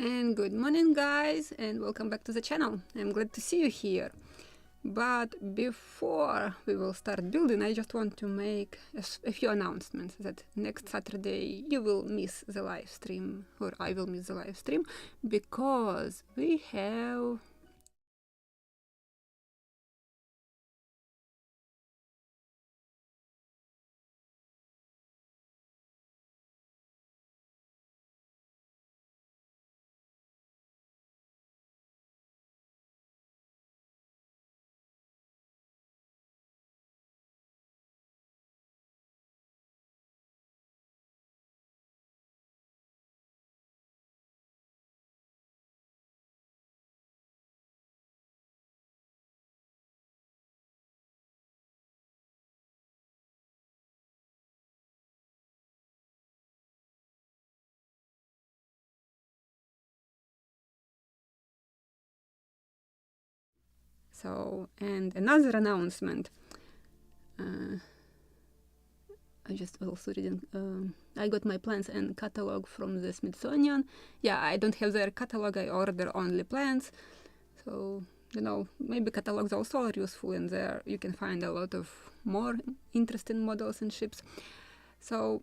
And good morning guys, and welcome back to the channel. I'm glad to see you here. But before we will start building, I just want to make a few announcements that next Saturday you will miss the live stream, or I will miss the live stream, because we have and another announcement. I just also didn't. I got my plants and catalog from the Smithsonian. Yeah, I don't have their catalog. I order only plants. So maybe catalogs also are useful in there. You can find a lot of more interesting models and ships. So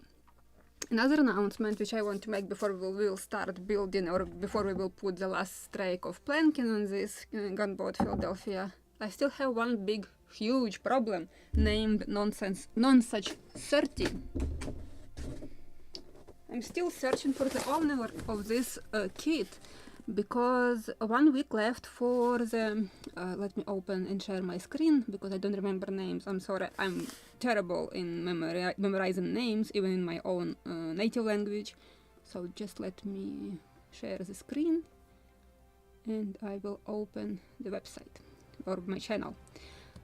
another announcement which I want to make before we will start building, or before we will put the last strike of planking on this Gunboat Philadelphia. I still have one big huge problem named Nonsuch 30. I'm still searching for the owner of this kit, because 1 week left for the let me open and share my screen, because I don't remember names. I'm sorry, I'm terrible in memorizing names, even in my own native language. So just let me share the screen and I will open the website or my channel.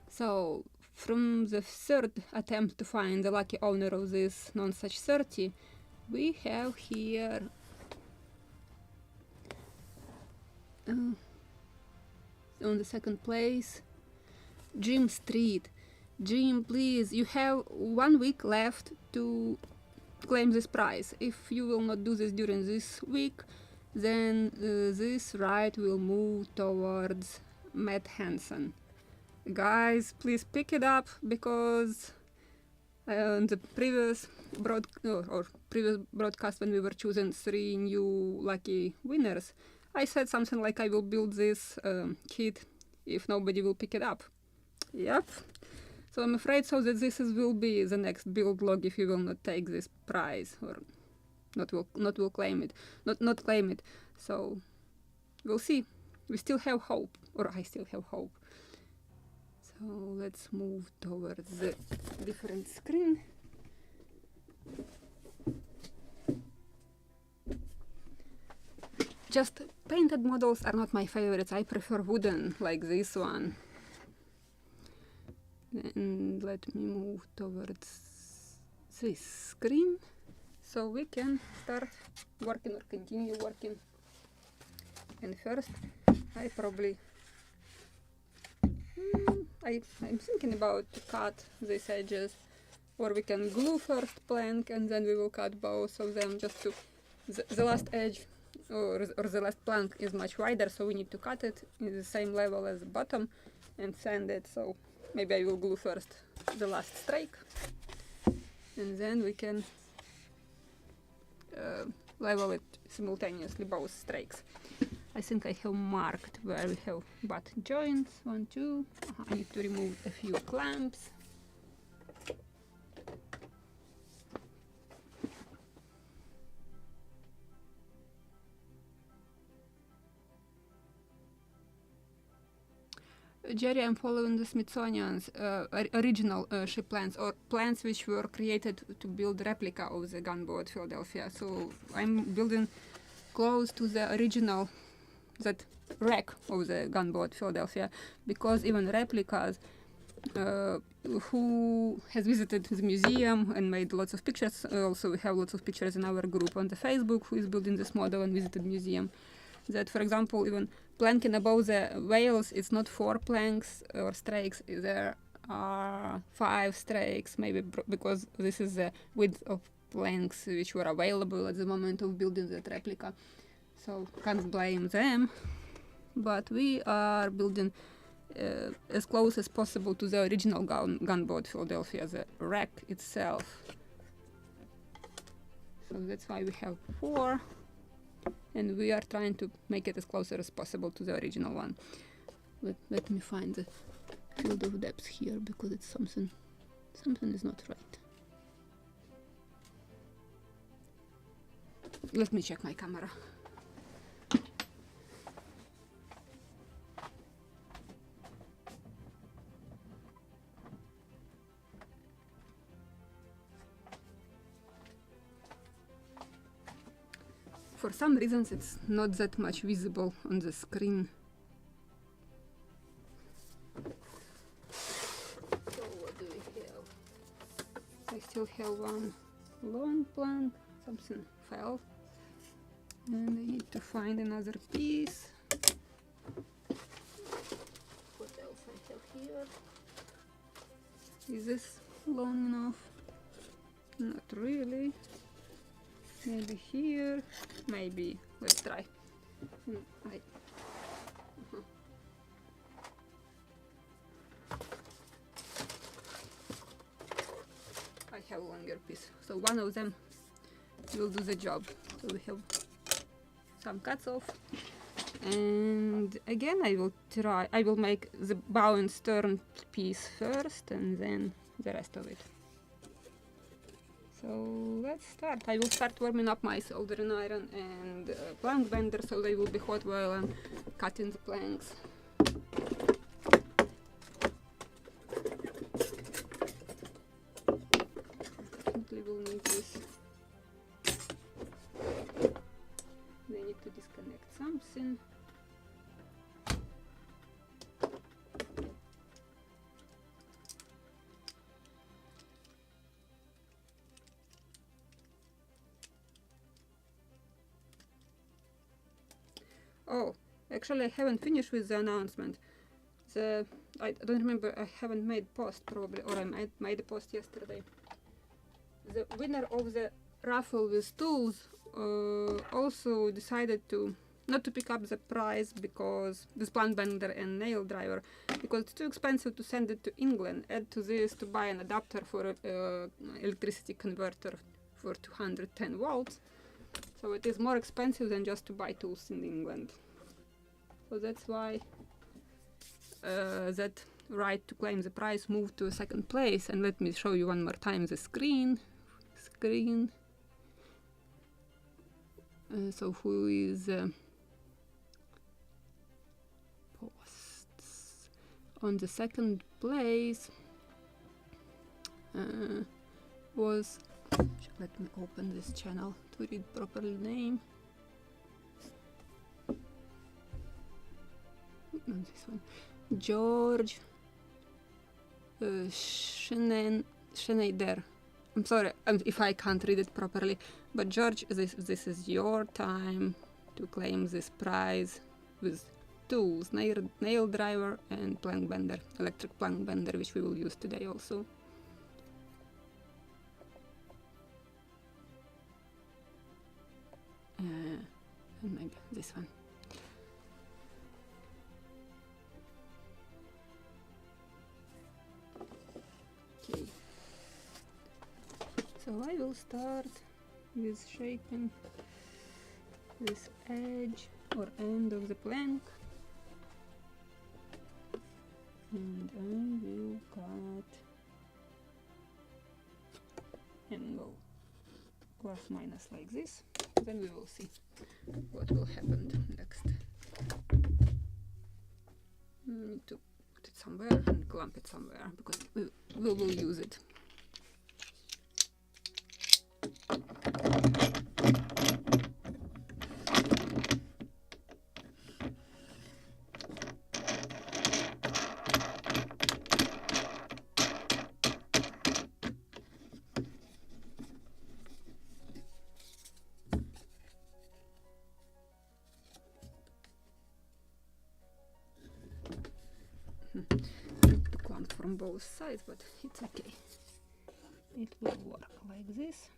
So from the third attempt to find the lucky owner of this Nonsuch 30, we have here on the second place, Jim Street. Jim, please, you have 1 week left to claim this prize. If you will not do this during this week, then this right will move towards Matt Hansen. Guys, please pick it up, because on the previous broadcast, when we were choosing 3 new lucky winners, I said something like I will build this kit if nobody will pick it up. Yep. So I'm afraid so that this will be the next build log if you will not take this prize, or not claim it. So we'll see. We still have hope, or I still have hope. So let's move towards the different screen. Just painted models are not my favorites. I prefer wooden, like this one. And let me move towards this screen so we can start working or continue working. And first, I probably I'm thinking about to cut these edges, or we can glue first plank and then we will cut both of them, just to the last edge or the last plank is much wider, so we need to cut it in the same level as the bottom and sand it. So maybe I will glue first the last strike, and then we can level it simultaneously, both strikes. I think I have marked where we have butt joints. 1, 2. I need to remove a few clamps. Jerry, I'm following the Smithsonian's original ship plans, or plans which were created to build replica of the Gunboat Philadelphia. So I'm building close to the original, that wreck of the Gunboat Philadelphia, because even replicas, who has visited the museum and made lots of pictures, also we have lots of pictures in our group on the Facebook who is building this model and visited museum, that for example even planking above the whales, it's not 4 planks or strakes, there are 5 strakes, maybe because this is the width of planks which were available at the moment of building that replica. so can't blame them. But we are building as close as possible to the original gunboat Philadelphia, the wreck itself. So that's why we have 4, and we are trying to make it as closer as possible to the original one. Let me find the field of depth here, because it's something is not right. Let me check my camera. For some reasons it's not that much visible on the screen. So what do we have? I still have one long plank, something fell, and I need to find another piece. What else I have here? Is this long enough? Not really. Maybe here, maybe. Let's try. I have a longer piece, so one of them will do the job. So we have some cuts off, and again I will make the bow and stern piece first, and then the rest of it. So let's start. I will start warming up my soldering iron and plank bender, so they will be hot while I'm cutting the planks. Definitely will need this. They need to disconnect something. Oh, actually I haven't finished with the announcement. I don't remember, I haven't made post probably, or I made a post yesterday. The winner of the raffle with tools also decided not to pick up the prize because this plank bender and nail driver, because it's too expensive to send it to England. Add to this to buy an adapter for electricity converter for 210 volts. So it is more expensive than just to buy tools in England. So that's why that right to claim the prize moved to second place. And let me show you one more time the screen. So who is posts on the second place was, let me open this channel to read properly name. Not this one. George Schneider. I'm sorry if I can't read it properly, but George, this is your time to claim this prize with tools, nail driver and plank bender, electric plank bender, which we will use today also. And maybe this one. Okay. So I will start with shaping this edge or end of the plank, and I will cut angle plus minus like this. Then we will see what will happen next. We need to put it somewhere and clamp it somewhere because we will use it. To clamp from both sides, but it's okay. It will work like this.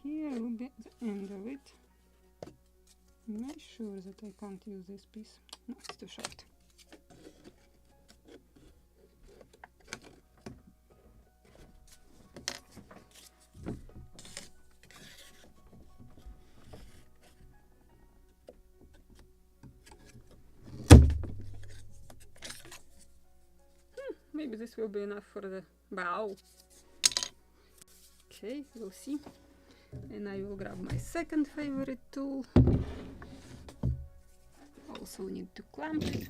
Here will be the end of it. I'm not sure that I can't use this piece. No, it's too short. Maybe this will be enough for the bow. Okay, we'll see. And I will grab my second favorite tool. Also need to clamp it.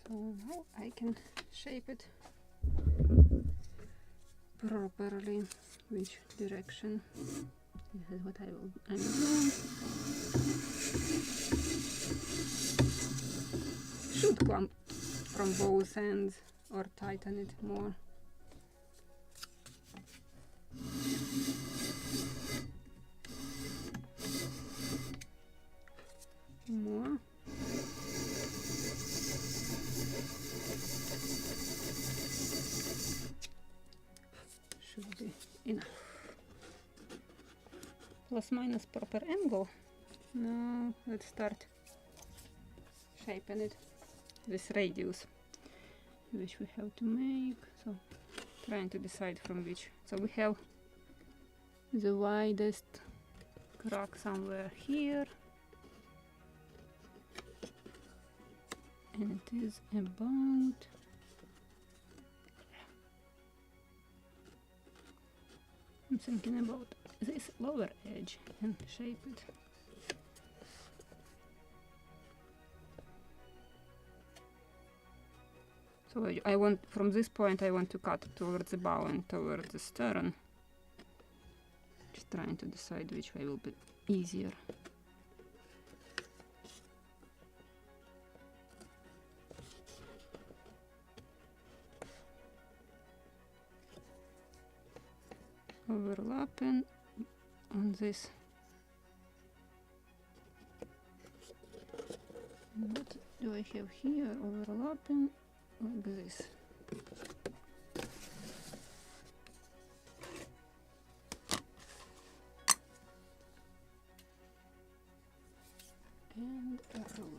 So now I can shape it properly. Which direction? This is what I'm doing. Should clamp from both ends or tighten it more. More. Should be enough. Plus minus proper angle. Now let's start shaping it. This radius which we have to make. So trying to decide from which. So we have the widest crack somewhere here. And it is about I'm thinking about this lower edge and shape it. So I want, from this point I want to cut towards the bow and towards the stern. Just trying to decide which way will be easier. Overlapping on this. What do I have here? Overlapping like this. And a ruler.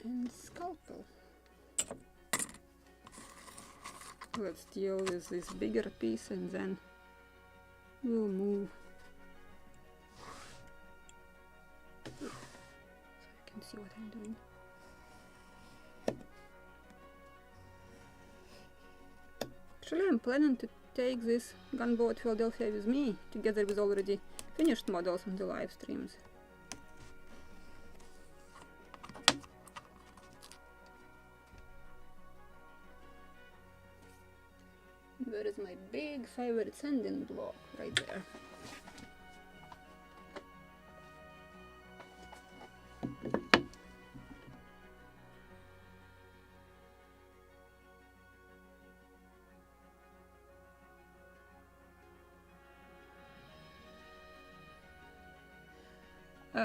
And scalpel. Let's deal with this bigger piece and then we'll move. So I can see what I'm doing. Actually, I'm planning to take this Gunboat Philadelphia with me, together with already finished models on the live streams. Where is my big favorite sanding block? Right there.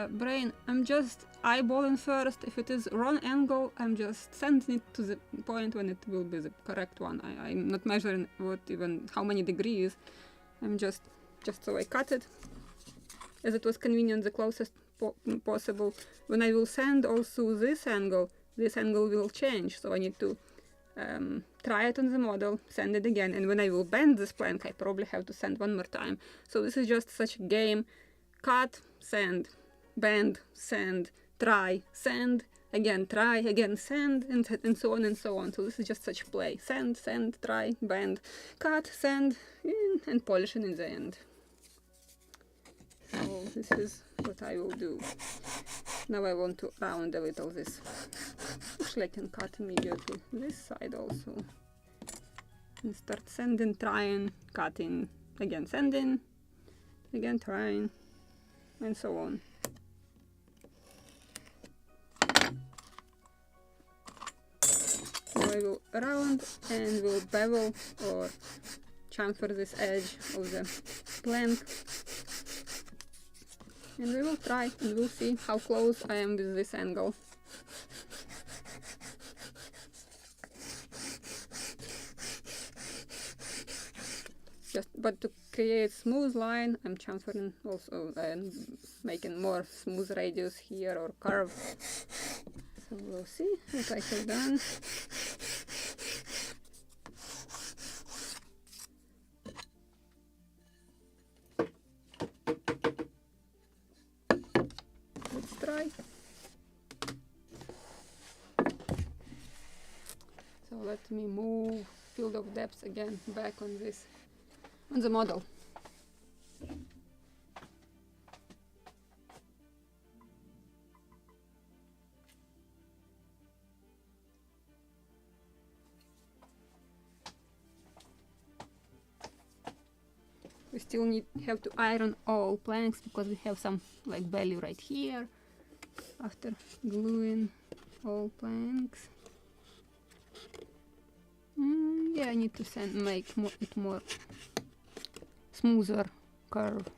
Brain, I'm just eyeballing first. If it is wrong angle, I'm just sending it to the point when it will be the correct one. I'm not measuring how many degrees. I'm just so I cut it as it was convenient, the closest possible. When I will sand also this angle will change. So I need to try it on the model, sand it again, and when I will bend this plank, I probably have to sand one more time. So this is just such a game. Cut, sand. bend, sand, try, sand, again try, again sand, and so on and so on. So this is just such play. Sand, sand, try, bend, cut, sand, and polishing in the end. So this is what I will do. Now I want to round a little this. Actually I can cut immediately this side also. And start sanding, trying, cutting, again sanding, again trying, and so on. Now I will round and will bevel or chamfer this edge of the plank. And we will try and we'll see how close I am with this angle. But to create smooth line, I'm chamfering also and making more smooth radius here or curve. So we'll see what I have done. Let's try. So let me move field of depth again back on this, on the model. We still have to iron all planks because we have some like belly right here after gluing all planks. Yeah, I need to make it more smoother curve,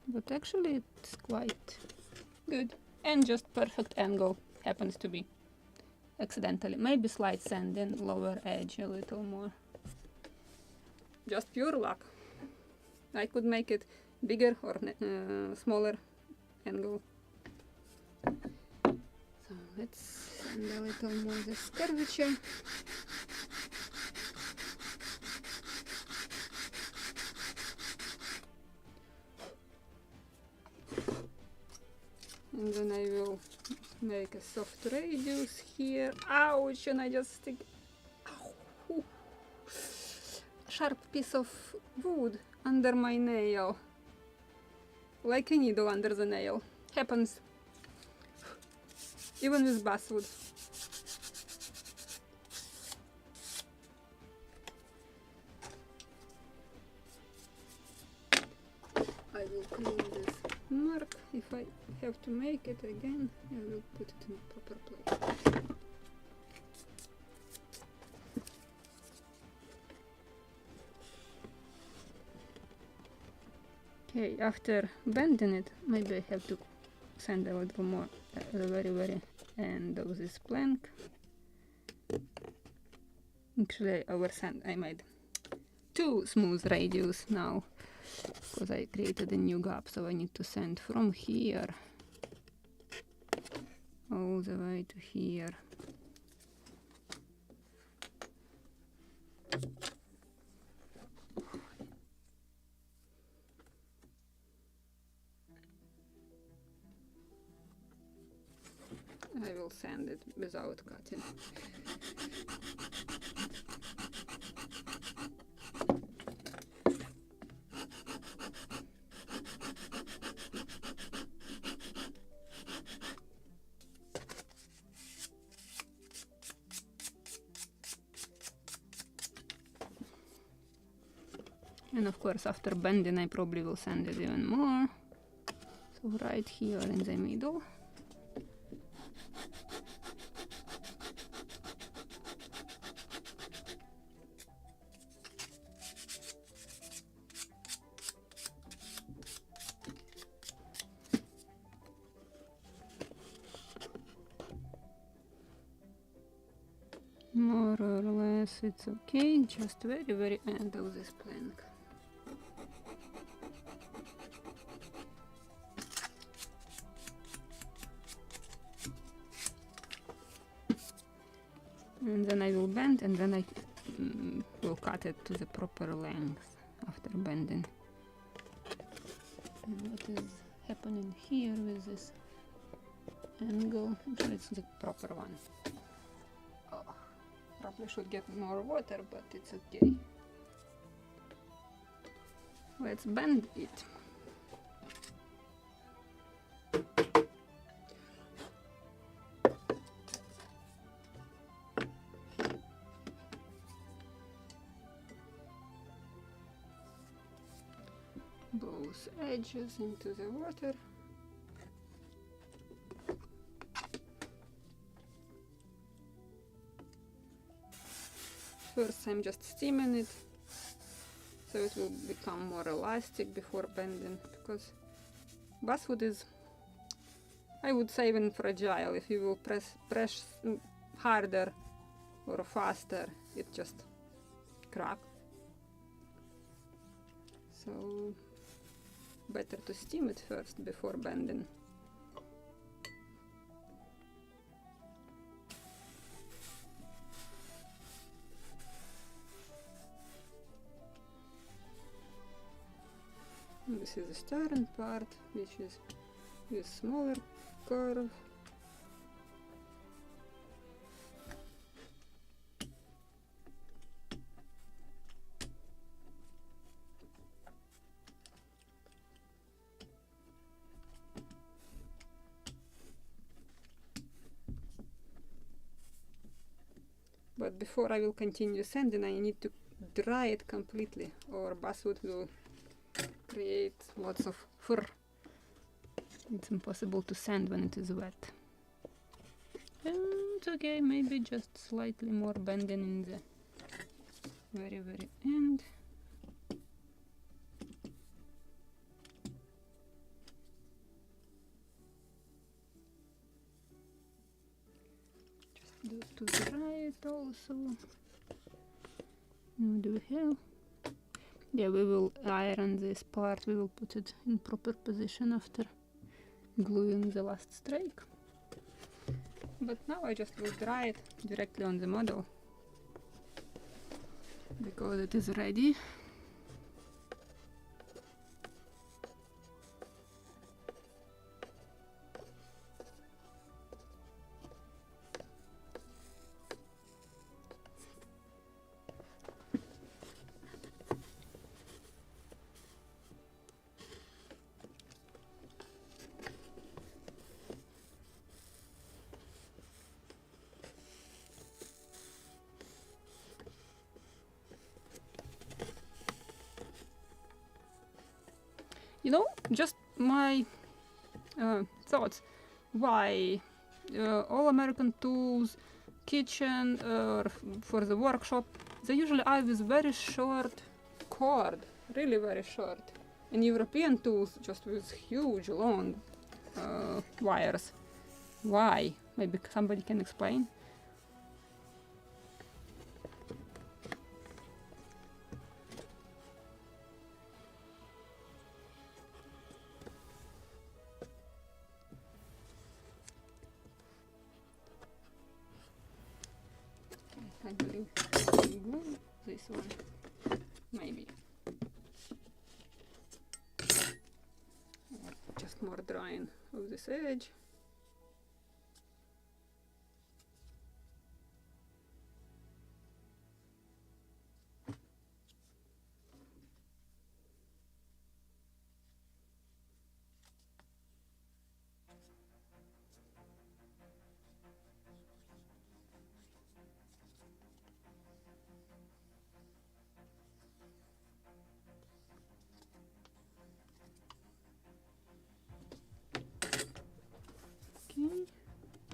but actually it's quite good and just perfect angle happens to be accidentally. Maybe slight sand in lower edge a little more. Just pure luck. I could make it bigger or smaller angle. So let's sand a little more this curvature. And then I will make a soft radius here. Ouch! And I just stick a sharp piece of wood under my nail. Like a needle under the nail. Happens. Even with basswood. I will clean this mark. If I have to make it again, I will put it in a proper place. Okay, after bending it, maybe I have to sand a little more at the very end of this plank. Actually, I made 2 smooth radius now because I created a new gap, so I need to sand from here all the way to here. I will sand it without cutting. And of course, after bending, I probably will sand it even more. So right here in the middle. More or less it's okay, just very end of this plank. And then I will bend and then I will cut it to the proper length after bending. And what is happening here with this angle. Actually, it's the proper one. Oh, probably should get more water, but it's okay. Let's bend it. Both edges into the water. First I'm just steaming it, so it will become more elastic before bending, because basswood is, I would say, even fragile. If you will press harder or faster, it just cracks. So better to steam it first before bending. And this is the stern part, which is with smaller curve. But before I will continue sanding, I need to dry it completely, or basswood will create lots of fur. It's impossible to sand when it is wet. And it's okay, maybe just slightly more bending in the very end. Just to dry it also. What do we have? Yeah, we will iron this part, we will put it in proper position after gluing the last strake. But now I just will dry it directly on the model, because it is ready. You know, just my thoughts. Why all American tools, kitchen, or for the workshop, they usually are with very short cord, really very short. And European tools just with huge, long wires. Why? Maybe somebody can explain. I believe glue this one, maybe. Just more drying of this edge. Okay,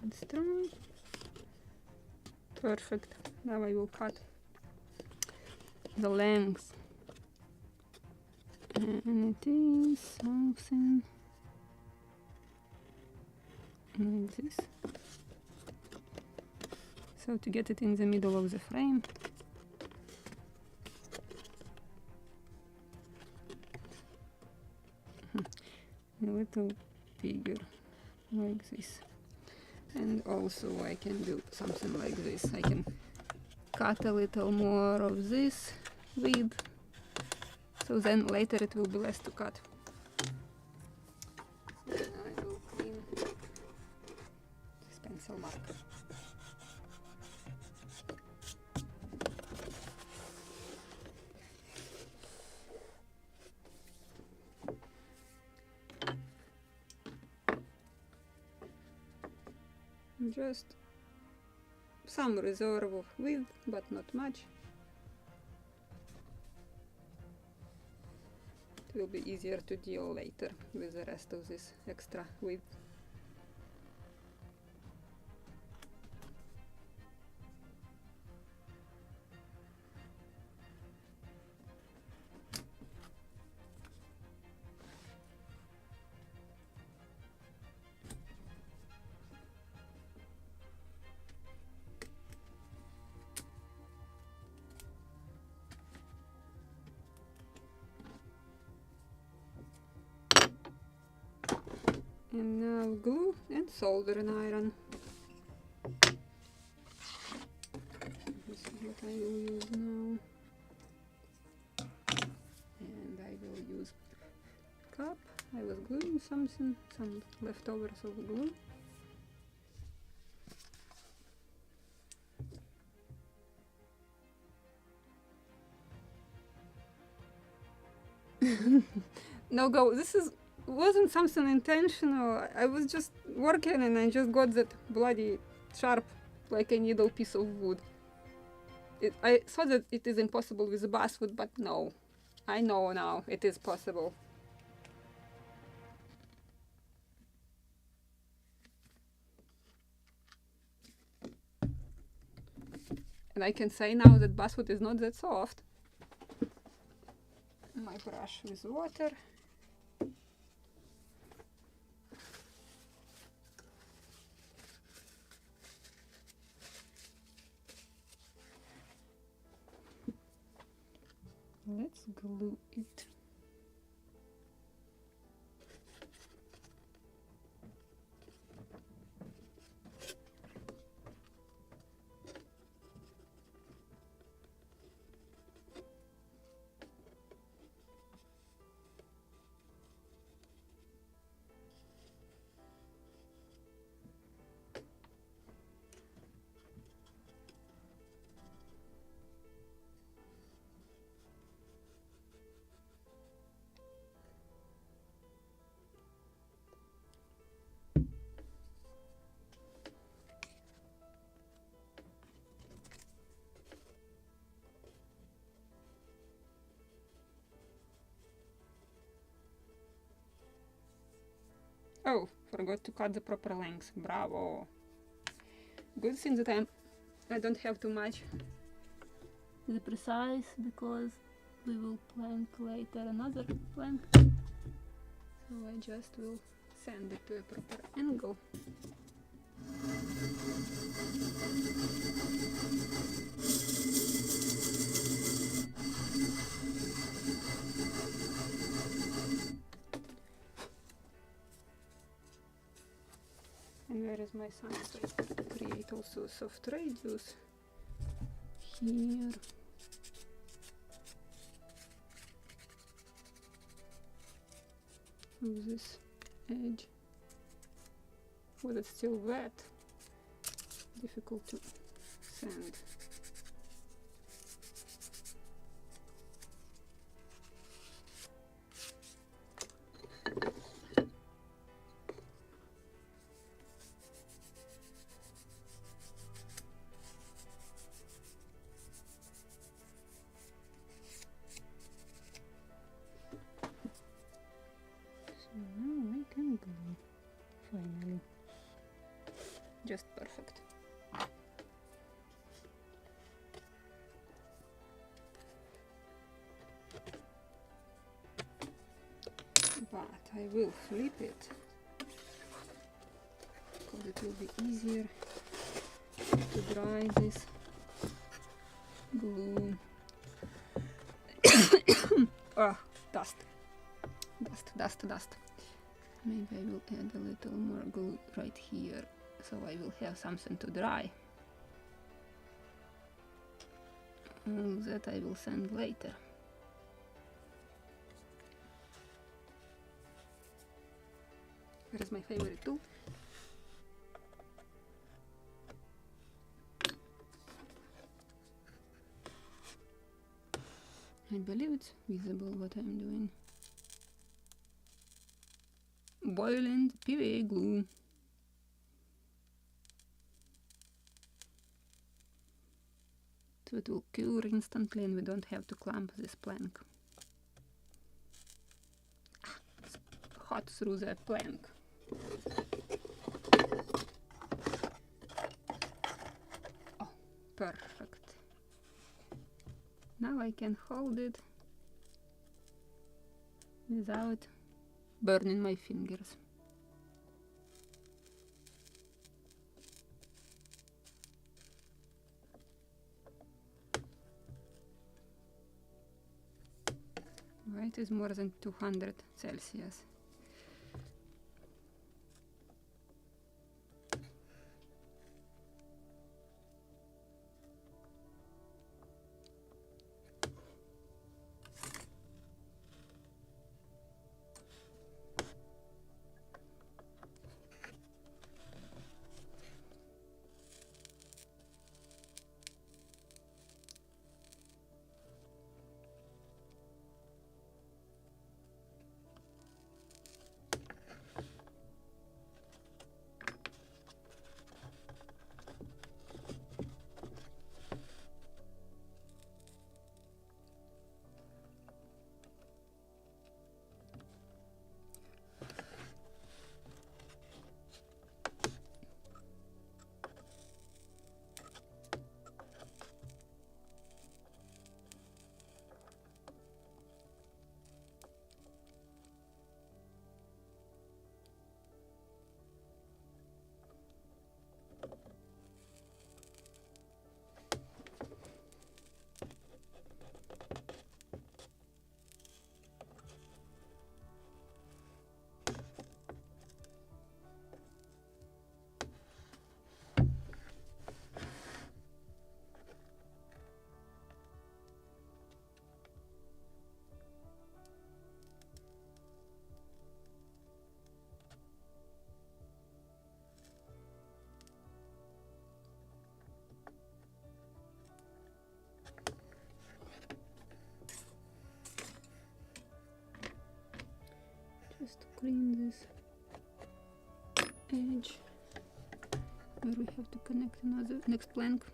and strong. Perfect. Now I will cut the length. And it is something like this. So to get it in the middle of the frame. A little bigger, like this. And also I can do something like this. I can cut a little more of this width, so then later it will be less to cut. pencil marker. Just some reserve of width, but not much. It will be easier to deal later with the rest of this extra width. And now glue and soldering iron. This is what I will use now. And I will use cup. I was gluing something, some leftovers of glue. No go, wasn't something intentional. I was just working and I just got that bloody sharp, like a needle piece of wood. I thought that it is impossible with the basswood, but no. I know now it is possible. And I can say now that basswood is not that soft. My brush with water. Let's glue it. Oh, forgot to cut the proper length. Bravo. Good thing that I don't have too much the precise, because we will plank later another plank. So I just will sand it to a proper angle. And where is my sandpaper to create also soft radius? Here. Of this edge. Well, it's still wet. Difficult to sand. Finally, just perfect. But I will flip it because it will be easier to dry this glue. Oh, dust. Maybe I will add a little more glue right here, so I will have something to dry. All that I will sand later. Where is my favorite tool? I believe it's visible what I'm doing. Boiling PVA glue. So it will cure instantly and we don't have to clamp this plank. It's hot through the plank. Oh, perfect. Now I can hold it without burning my fingers. Right, is more than 200 Celsius. Just to clean this edge where we have to connect another next plank.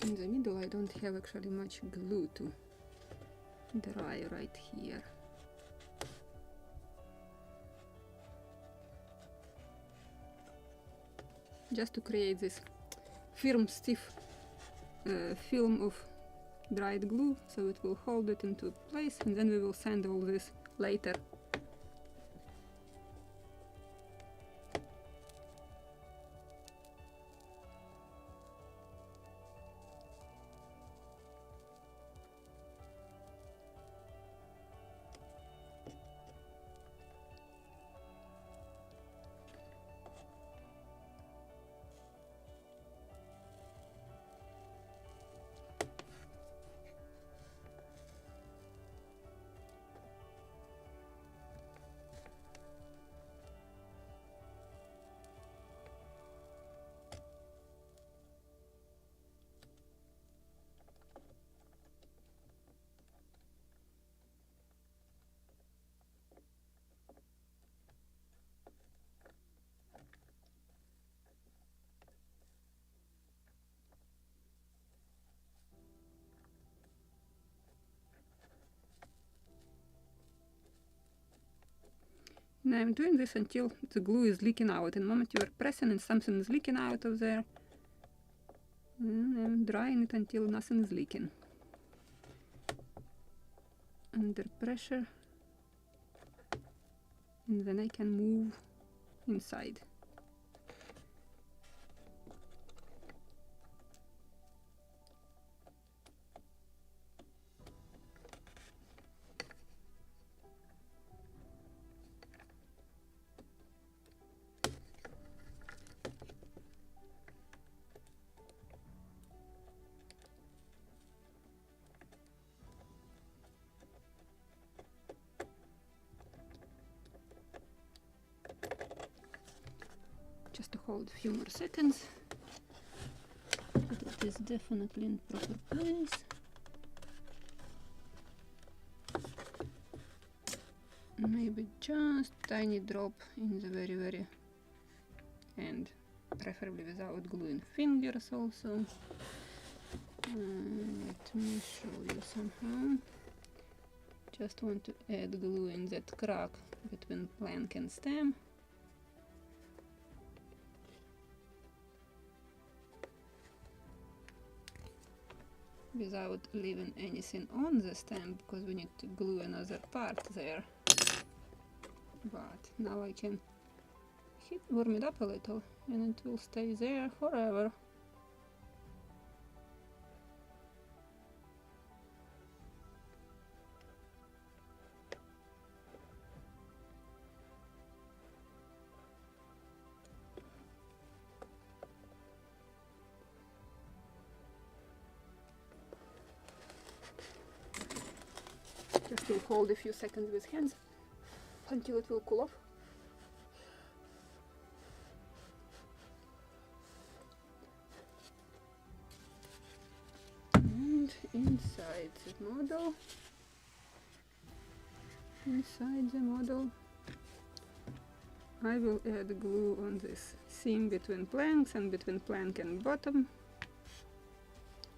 In the middle I don't have actually much glue to dry right here. Just to create this firm, stiff film of dried glue, so it will hold it into place, and then we will sand all this later. Now I'm doing this until the glue is leaking out. In the moment you are pressing and something is leaking out of there, and I'm drying it until nothing is leaking. Under pressure, and then I can move inside. just to hold a few more seconds. But it is definitely in proper place. Maybe just tiny drop in the very end, preferably without gluing fingers also. Let me show you somehow. Just want to add glue in that crack between plank and stem. Without leaving anything on the stem, because we need to glue another part there. But now I can warm it up a little and it will stay there forever. Just will hold a few seconds with hands until it will cool off. And inside the model, I will add glue on this seam between planks and between plank and bottom,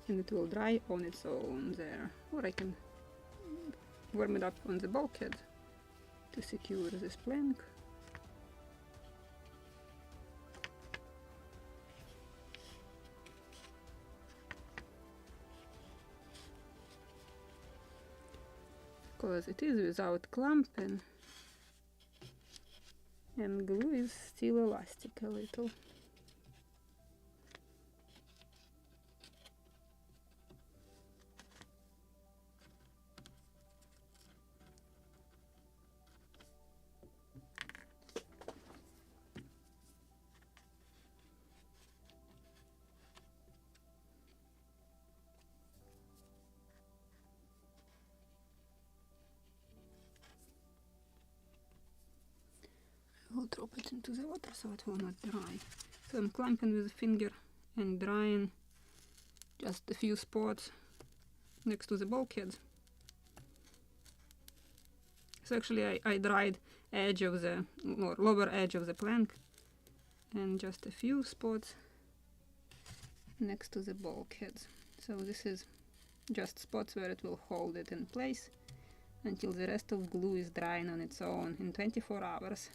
and it will dry on its own there, or I can warm it up on the bulkhead to secure this plank. Because it is without clumping and glue is still elastic a little. I will drop it into the water so it will not dry. So I'm clamping with a finger and drying just a few spots next to the bulkhead. So actually I dried edge of the lower edge of the plank and just a few spots next to the bulkhead. So this is just spots where it will hold it in place until the rest of glue is drying on its own in 24 hours.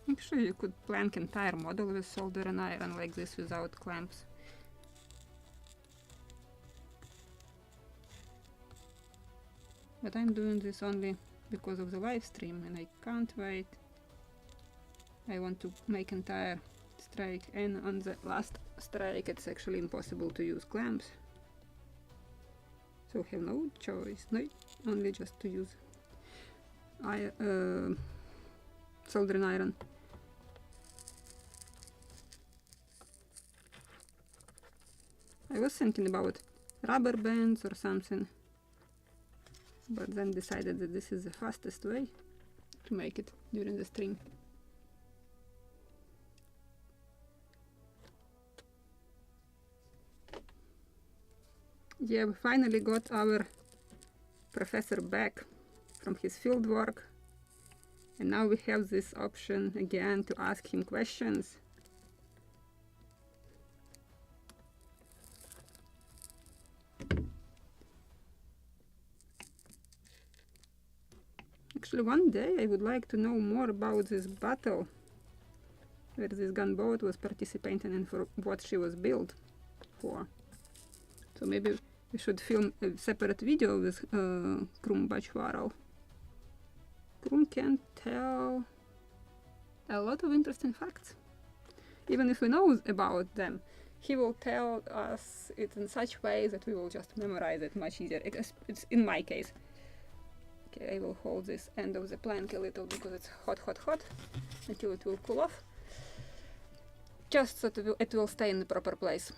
Actually, you could plank entire model with solder and iron like this without clamps. But I'm doing this only because of the live stream and I can't wait. I want to make entire strike, and on the last strike it's actually impossible to use clamps. So I have no choice, no, only just to use solder and iron. I was thinking about rubber bands or something, but then decided that this is the fastest way to make it during the stream. Yeah, we finally got our professor back from his field work, and now we have this option again to ask him questions. Actually, one day I would like to know more about this battle where this gunboat was participating in for what she was built for. So maybe we should film a separate video with Batchvarov. Krum can tell a lot of interesting facts. Even if we know about them, he will tell us it in such ways that we will just memorize it much easier. It's in my case. Okay, I will hold this end of the plank a little because it's hot until it will cool off. Just so it will stay in the proper place.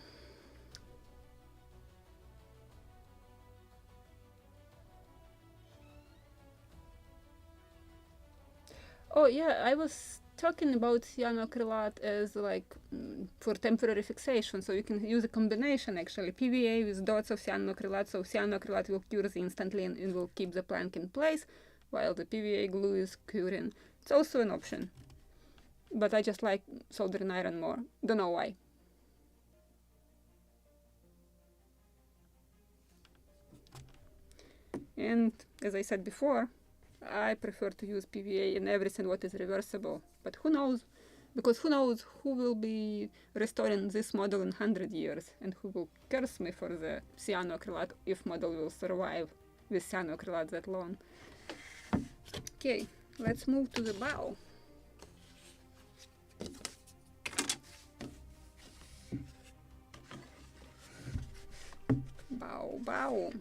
Oh yeah, I was talking about cyanoacrylate as like for temporary fixation, so you can use a combination actually, PVA with dots of cyanoacrylate, so cyanoacrylate will cure instantly and it will keep the plank in place, while the PVA glue is curing. It's also an option, but I just like soldering iron more, don't know why. And as I said before, I prefer to use PVA in everything what is reversible, but who knows, because who knows who will be restoring this model in 100 years and who will curse me for the cyanoacrylate if model will survive with cyanoacrylate that long. Okay, let's move to the bow. Bow.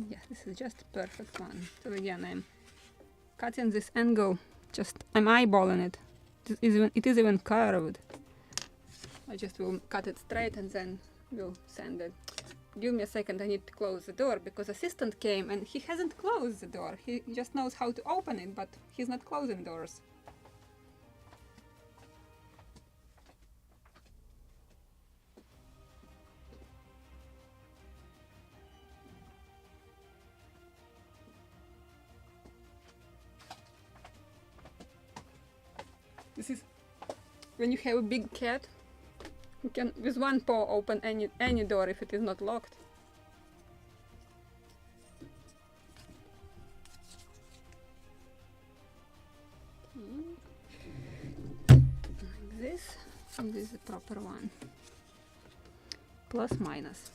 Yeah, this is just a perfect one. So again, I'm cutting this angle, I'm eyeballing it. It is even curved. I just will cut it straight and then we'll sand it. Give me a second, I need to close the door because assistant came and he hasn't closed the door. He just knows how to open it, but he's not closing doors. This is when you have a big cat, you can with one paw open any door if it is not locked. Like this, and this is the proper one. Plus minus.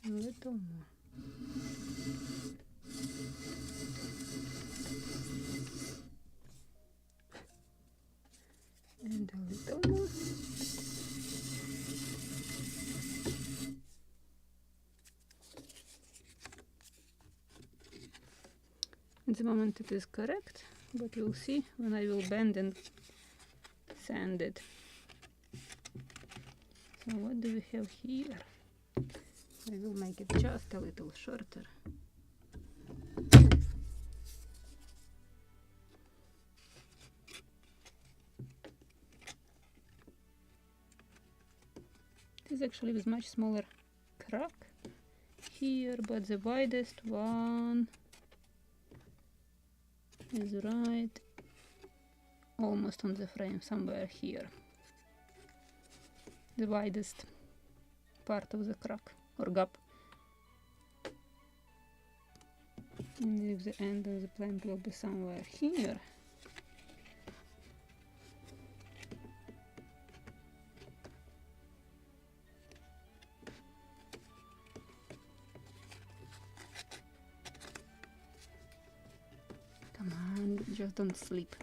A little more. And a little more. At the moment it is correct, but we'll see when I will bend and sand it. So what do we have here? I will make it just a little shorter. It is actually with much smaller crack here, but the widest one is right almost on the frame, somewhere here. The widest part of the crack or gap. And if the end of the plank will be somewhere here. Come on, just don't sleep.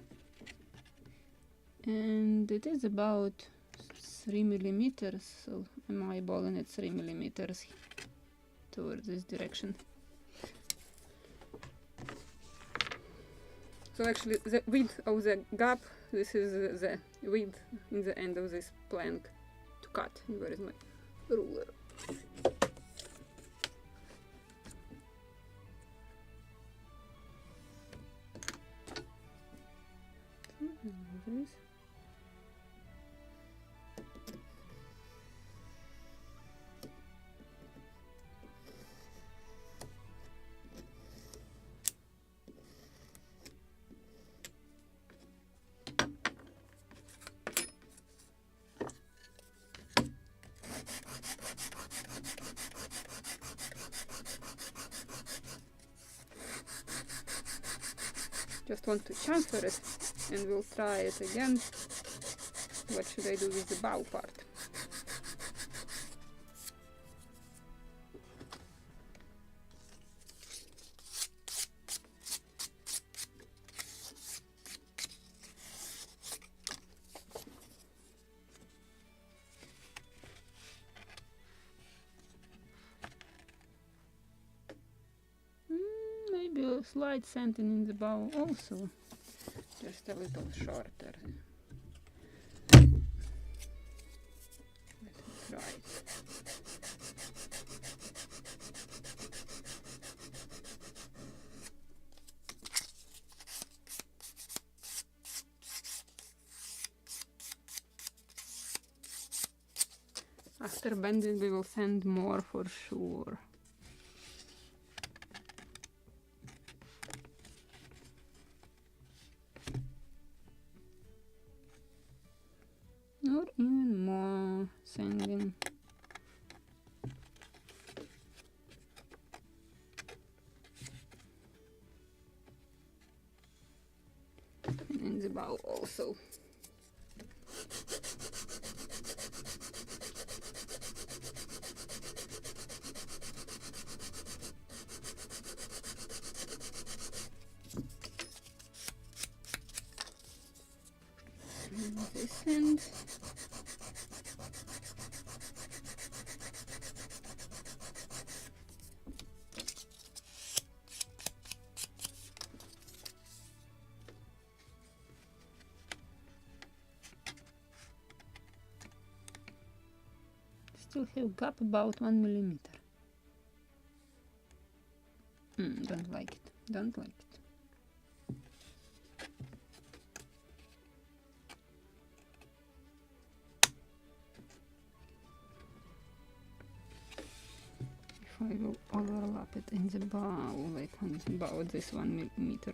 And it is about 3 millimeters, so I'm eyeballing it 3 millimeters towards this direction. So actually the width of the gap, this is the width in the end of this plank to cut. Where is my ruler? This. just want to chamfer it, and we'll try it again. What should I do with the bow part? Maybe a slight sanding in the bow also, just a little shorter. Let me try it. After bending we will sand more for sure. Or even more sanding. And in the bow also. And this end. Still have gap about 1 millimeter. Don't like it. Don't like it. If I will overlap it in the bow, like on about this 1 millimeter.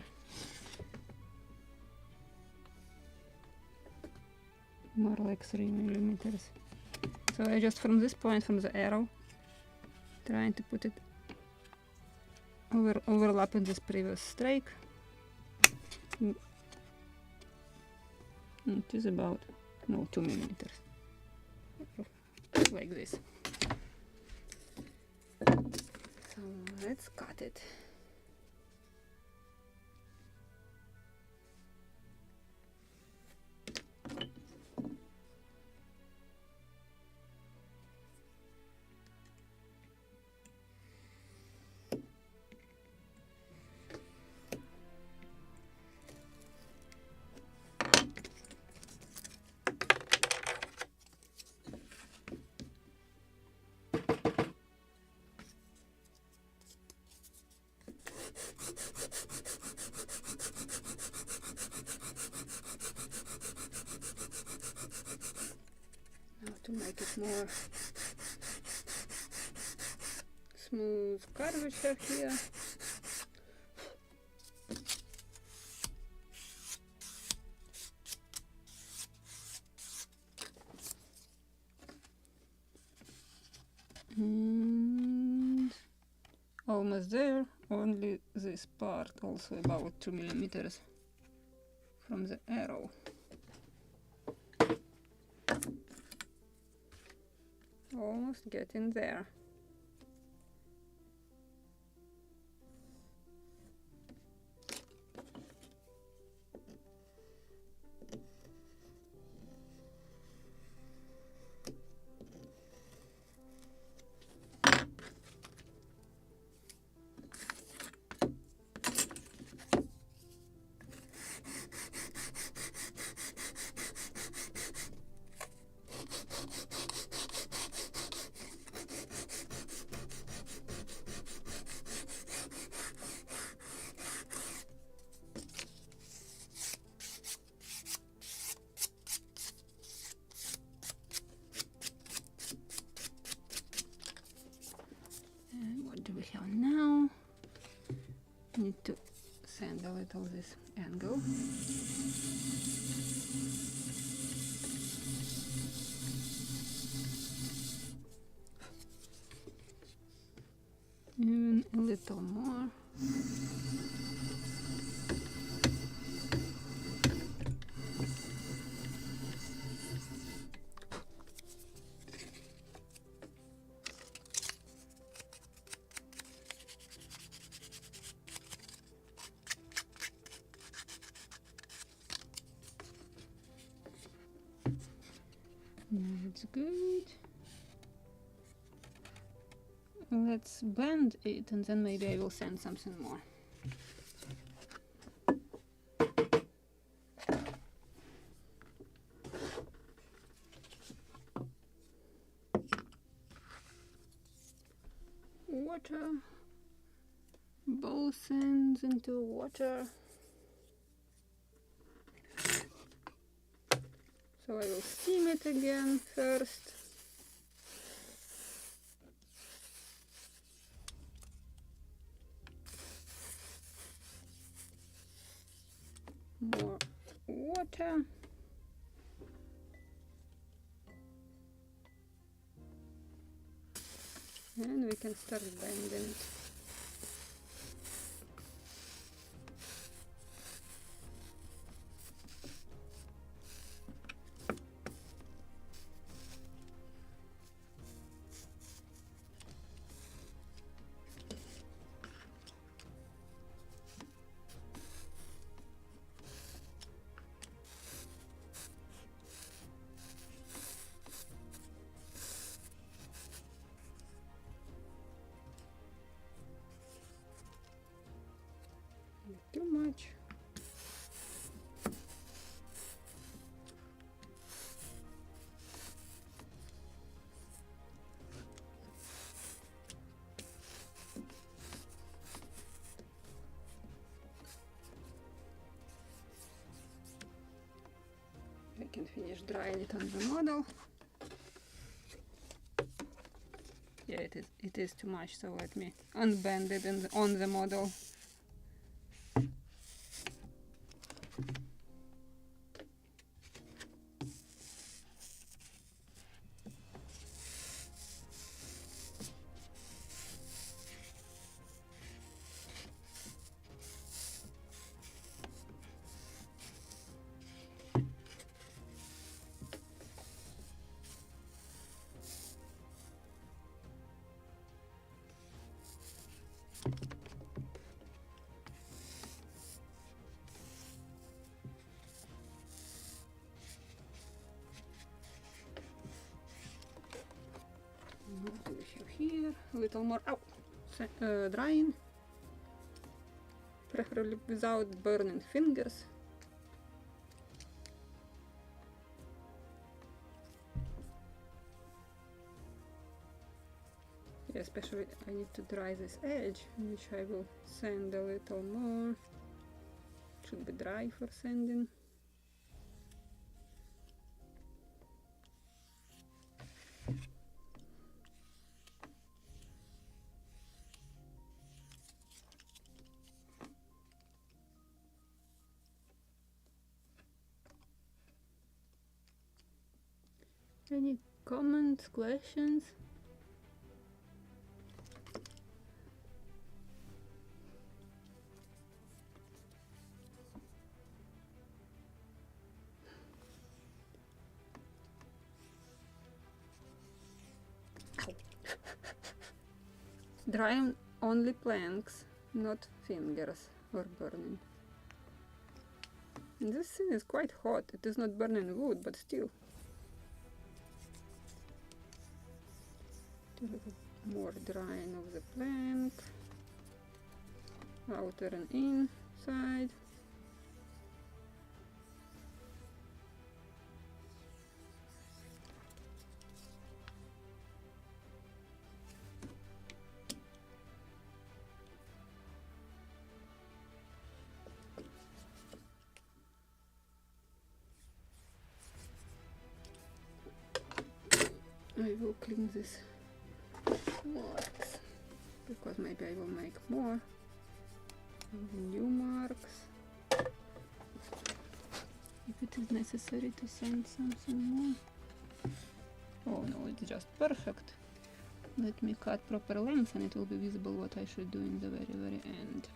More like 3 millimeters. So I just from this point, from the arrow, trying to put it overlapping this previous strike. It is about 2 millimeters, like this. So let's cut it. Now to make it more smooth curvature here. And almost there, only this part also about 2 millimeters from the arrow. Almost getting there. Do we have now? Need to sand a little this angle. Even a little more. That's good. Let's bend it and then maybe I will send something more. Water. Both ends into water. So I will steam it again first. More water. And we can start bending it. Too much. I can finish drying it on the model. Yeah, it is too much, so let me unbend it on the model. What do we have here? A little more drying, preferably without burning fingers. Yeah, especially I need to dry this edge, which I will sand a little more. Should be dry for sanding. Any comments, questions? Dry only planks, not fingers or burning. And this thing is quite hot. It is not burning wood, but still. A little more drying of the plank, outer and inside. I will clean this marks because maybe I will make more new marks if it is necessary to send something more. Oh no, it's just perfect. Let me cut proper length and it will be visible what I should do in the very end.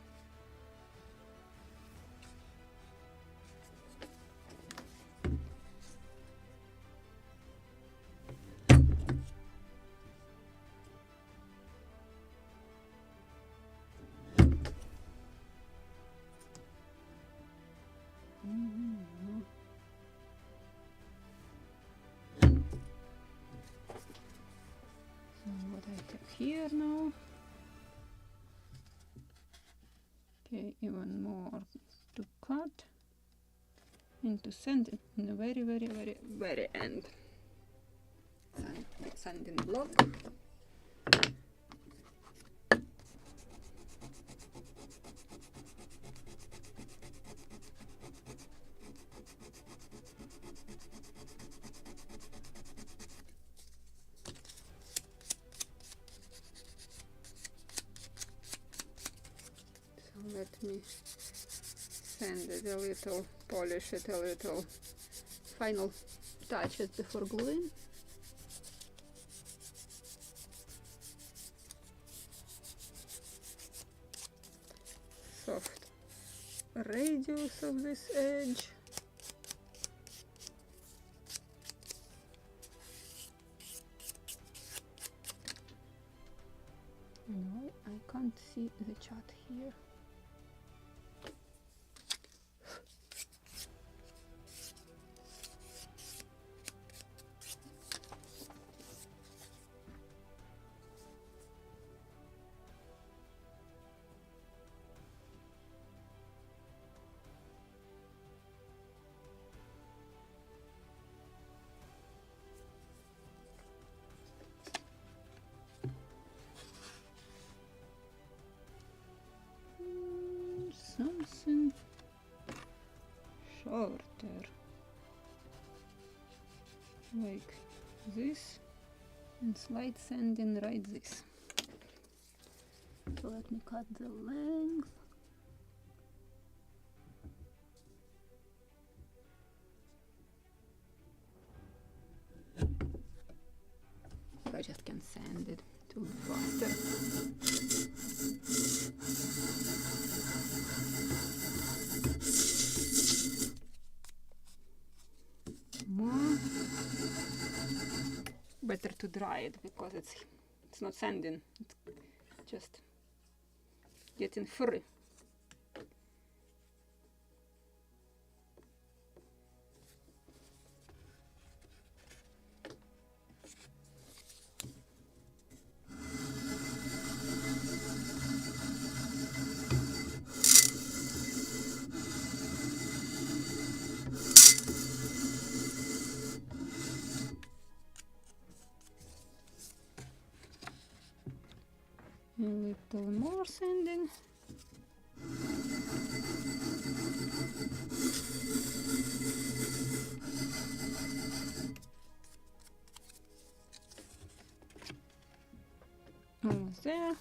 to sand in the very end. Sanding block. Let me sand it a little, polish it a little. Final touches before gluing. Soft radius of this edge. No, I can't see the chart here. Something shorter, like this, and slight sanding right this. So let me cut the length. I just can sand it to be faster. More. Better to dry it because it's not sanding, it's just getting furry. A little more sanding. Almost there.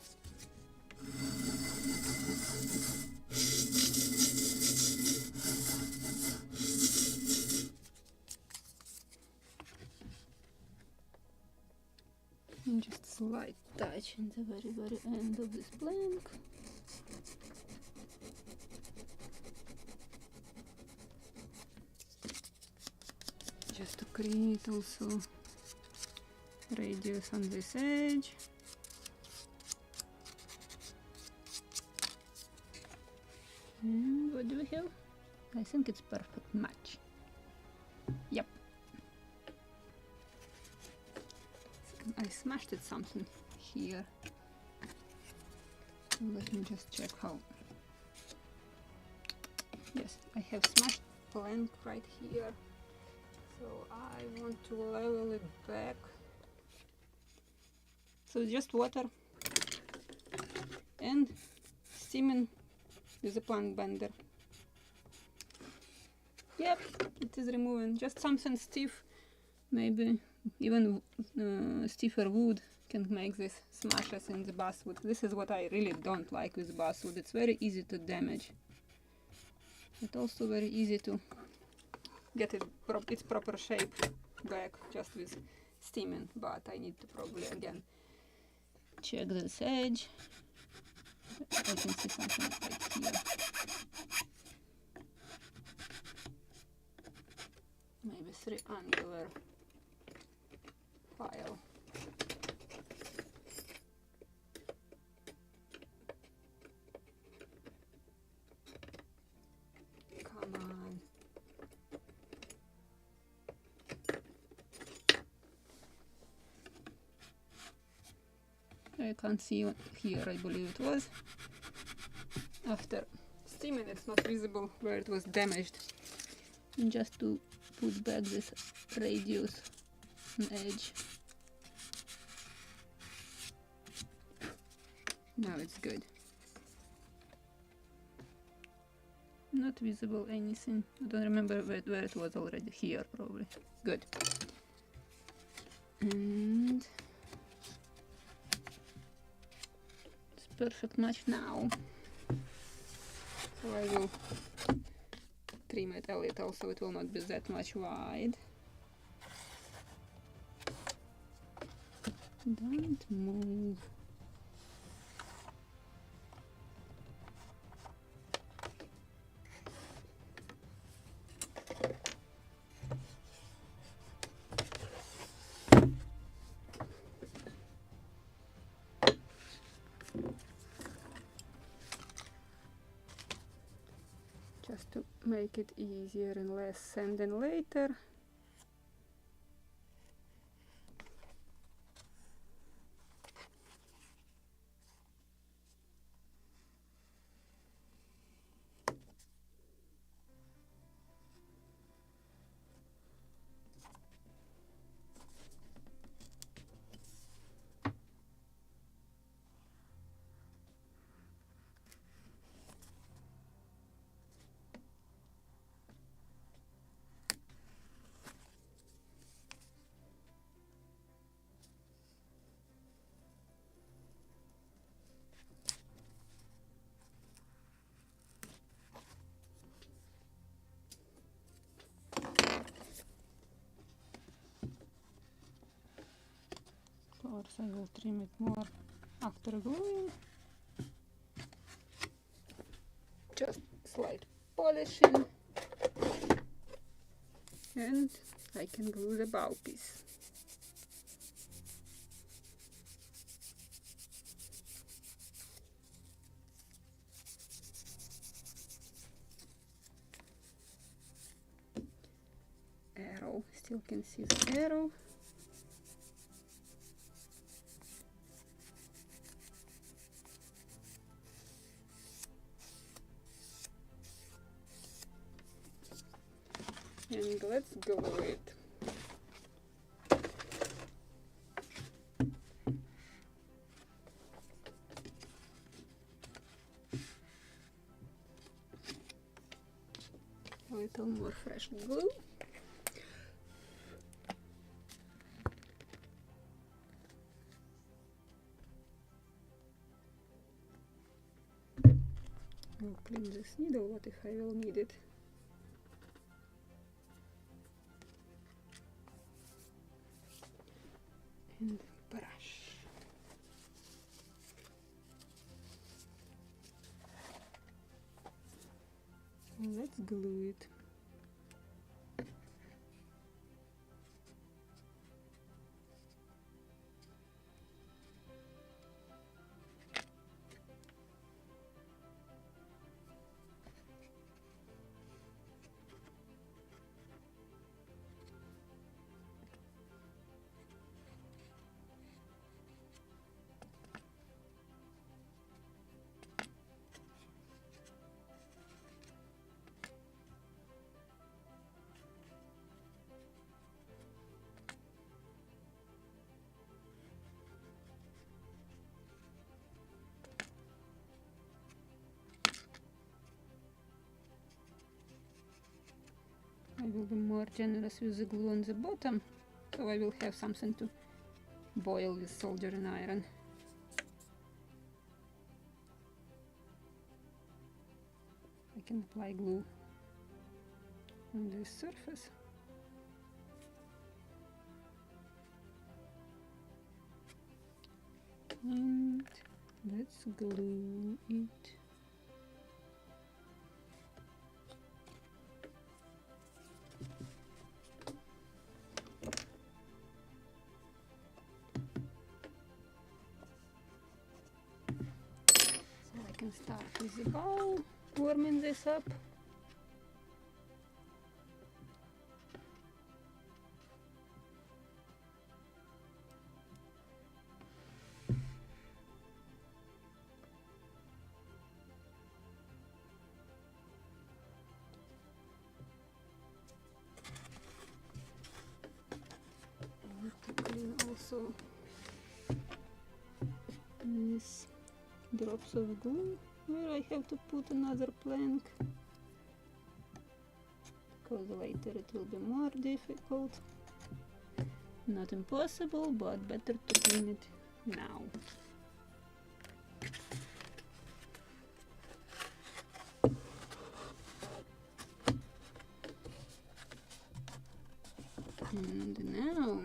And just slight touch in the very end of this blank. Just to create also radius on this edge. And what do we have? I think it's perfect match. Yep. I smashed it something here. Let me just check how. Yes, I have smashed blank right here. So I want to level it back. So just water and steaming with a plank bender. Yep, it is removing. Just something stiff, maybe even stiffer wood can make this smashes in the basswood. This is what I really don't like with basswood. It's very easy to damage. It's also very easy to get its proper shape back just with steaming, but I need to probably again check this edge. I can see something right here. Maybe 3 angular file. Come on. I can't see here, I believe it was. After steaming, it's not visible where it was damaged. and just to put back this radius on edge. Now it's good. Not visible anything. I don't remember where it was already. Here probably. Good. And it's perfect match now. So I will trim it a little so it will not be that much wide. Don't move. Just to make it easier and less sanding later. Of course, I will trim it more after gluing. Just slight polishing, and I can glue the bow piece. Arrow, still can see the arrow. And let's glue it. A little more fresh glue. I'll clean this needle, what if I will need it? And brush. Let's glue it. I will be more generous with the glue on the bottom, so I will have something to boil with soldering iron. I can apply glue on this surface. And let's glue it. Can start with the bow, warming this up. also these drops of glue where I have to put another plank, because later it will be more difficult. Not impossible, but better to clean it now. And now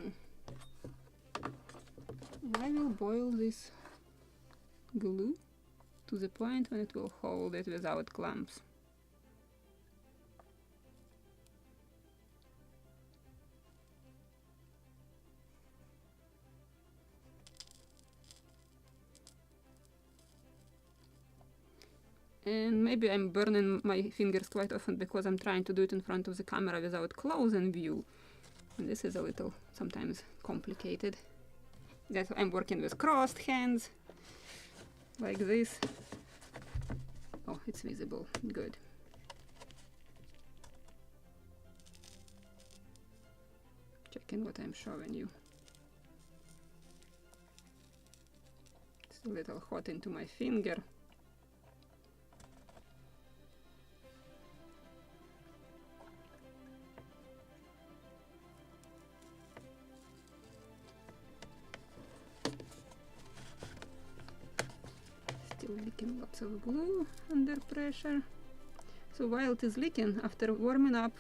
I will boil this glue to the point when it will hold it without clumps. And maybe I'm burning my fingers quite often because I'm trying to do it in front of the camera without close-in view. And this is a little sometimes complicated. That's why I'm working with crossed hands, like this. Oh, it's visible, good. Checking what I'm showing you. It's a little hot into my finger. Still leaking lots of glue under pressure. So while it is leaking, after warming up,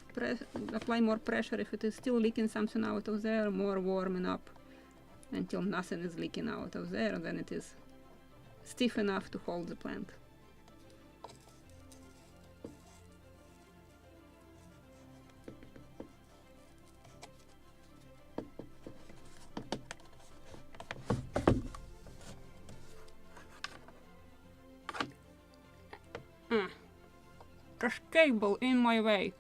apply more pressure. If it is still leaking something out of there, more warming up until nothing is leaking out of there, then it is stiff enough to hold the plank. There's cable in my way.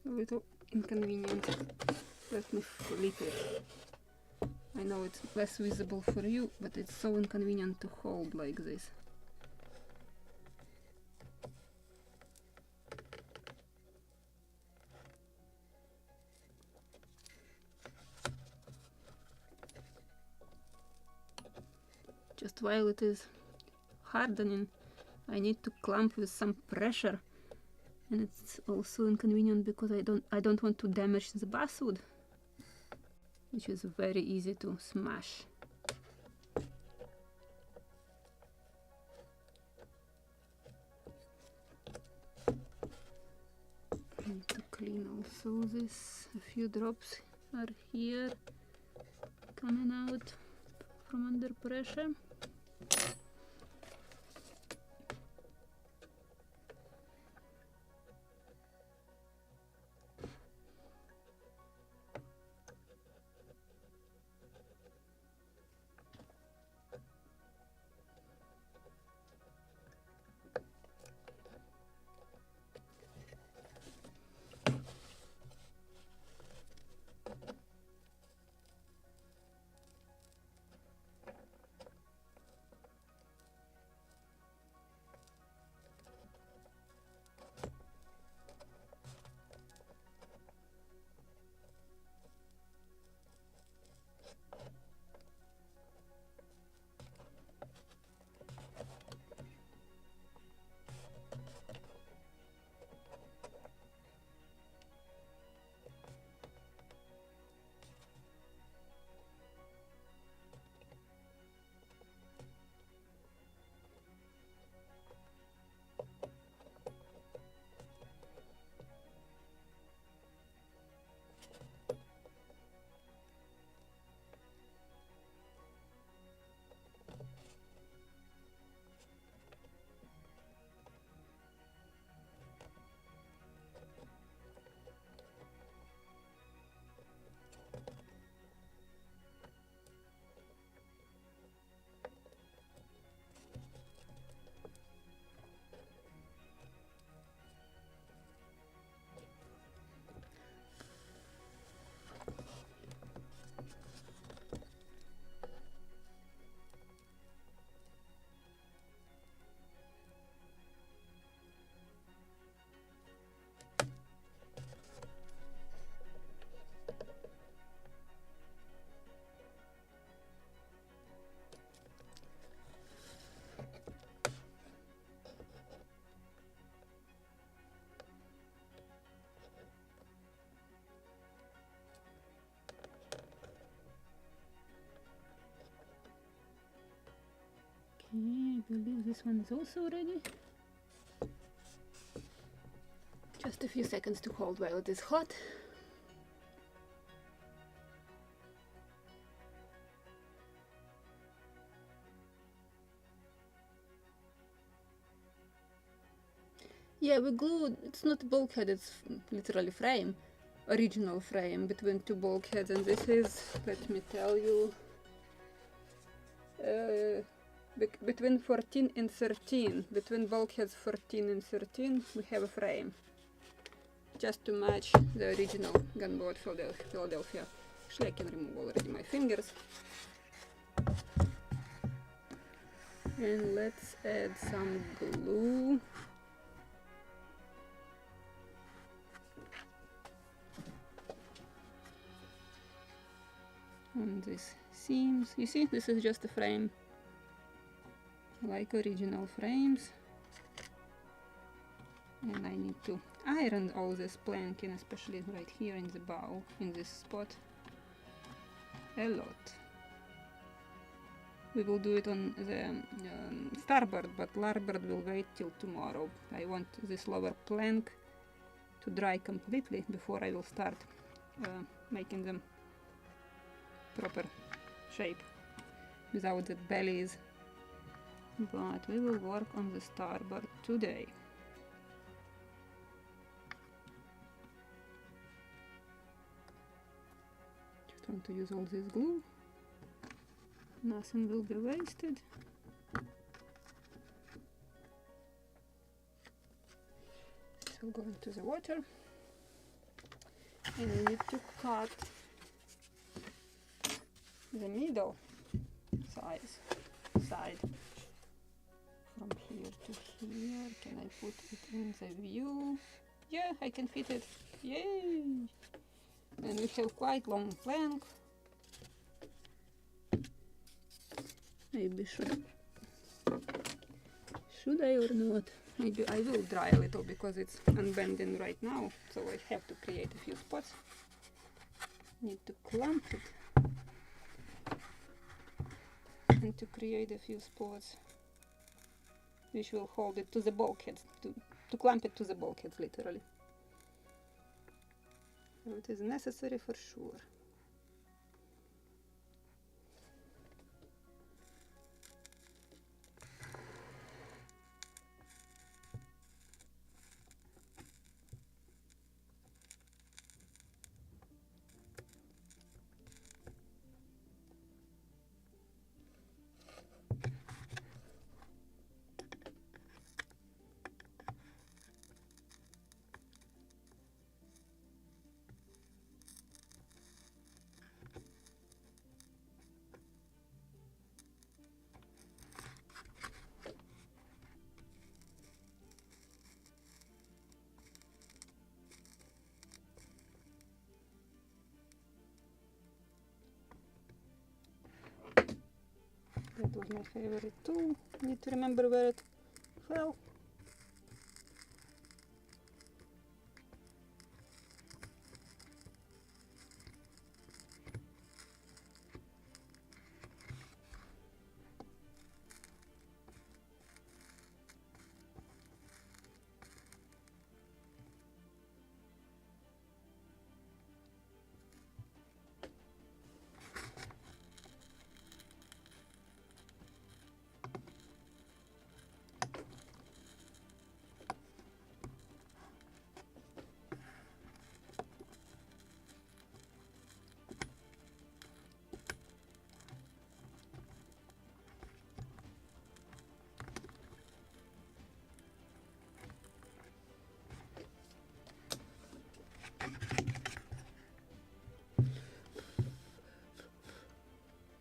A little inconvenient. Let me flip it. I know it's less visible for you, but it's so inconvenient to hold like this. Just while it is hardening, I need to clamp with some pressure. And it's also inconvenient because I don't want to damage the basswood, which is very easy to smash. I need to clean also this. A few drops are here coming out from under pressure. this one is also ready. Just a few seconds to hold while it is hot. Yeah, we glued, it's not a bulkhead, it's literally frame, original frame between two bulkheads, and this is, let me tell you, between 14 and 13, between bulkheads 14 and 13, we have a frame, just to match the original Gunboat Philadelphia. Actually, I can remove already my fingers. And let's add some glue. On these seams. You see, this is just a frame, like original frames. And I need to iron all this planking, especially right here in the bow, in this spot, a lot. We will do it on the starboard, but larboard will wait till tomorrow. I want this lower plank to dry completely before I will start making them proper shape without the bellies, but we will work on the starboard today. Just want to use all this glue, nothing will be wasted. This will go into the water, and we need to cut the middle side from here to here. Can I put it in the view? Yeah, I can fit it. Yay! And we have quite long plank. Maybe should I or not? Maybe I will dry a little because it's unbending right now, so I have to create a few spots. Need to clamp it. And to create a few spots which will hold it to the bulkheads, to clamp it to the bulkheads, literally. So it is necessary for sure. That was my favorite tool. Need to remember where it fell.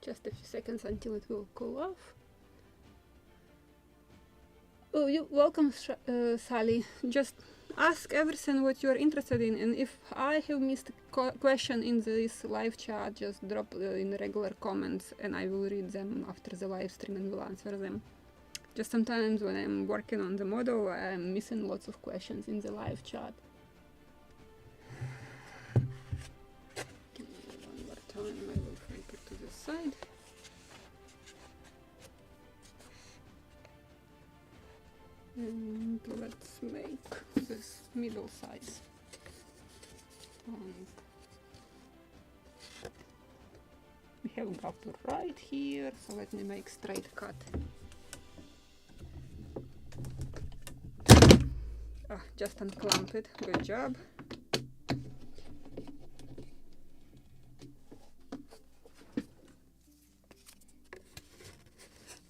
Just a few seconds until it will cool off. Oh, you welcome, Sally. Just ask everything what you're interested in, and if I have missed a question in this live chat, just drop in regular comments and I will read them after the live stream and will answer them. Just sometimes when I'm working on the model, I'm missing lots of questions in the live chat. One more time, I will flip it to the side. And let's make this middle size. And we have gap right here, so let me make straight cut. Just unclamp it. Good job.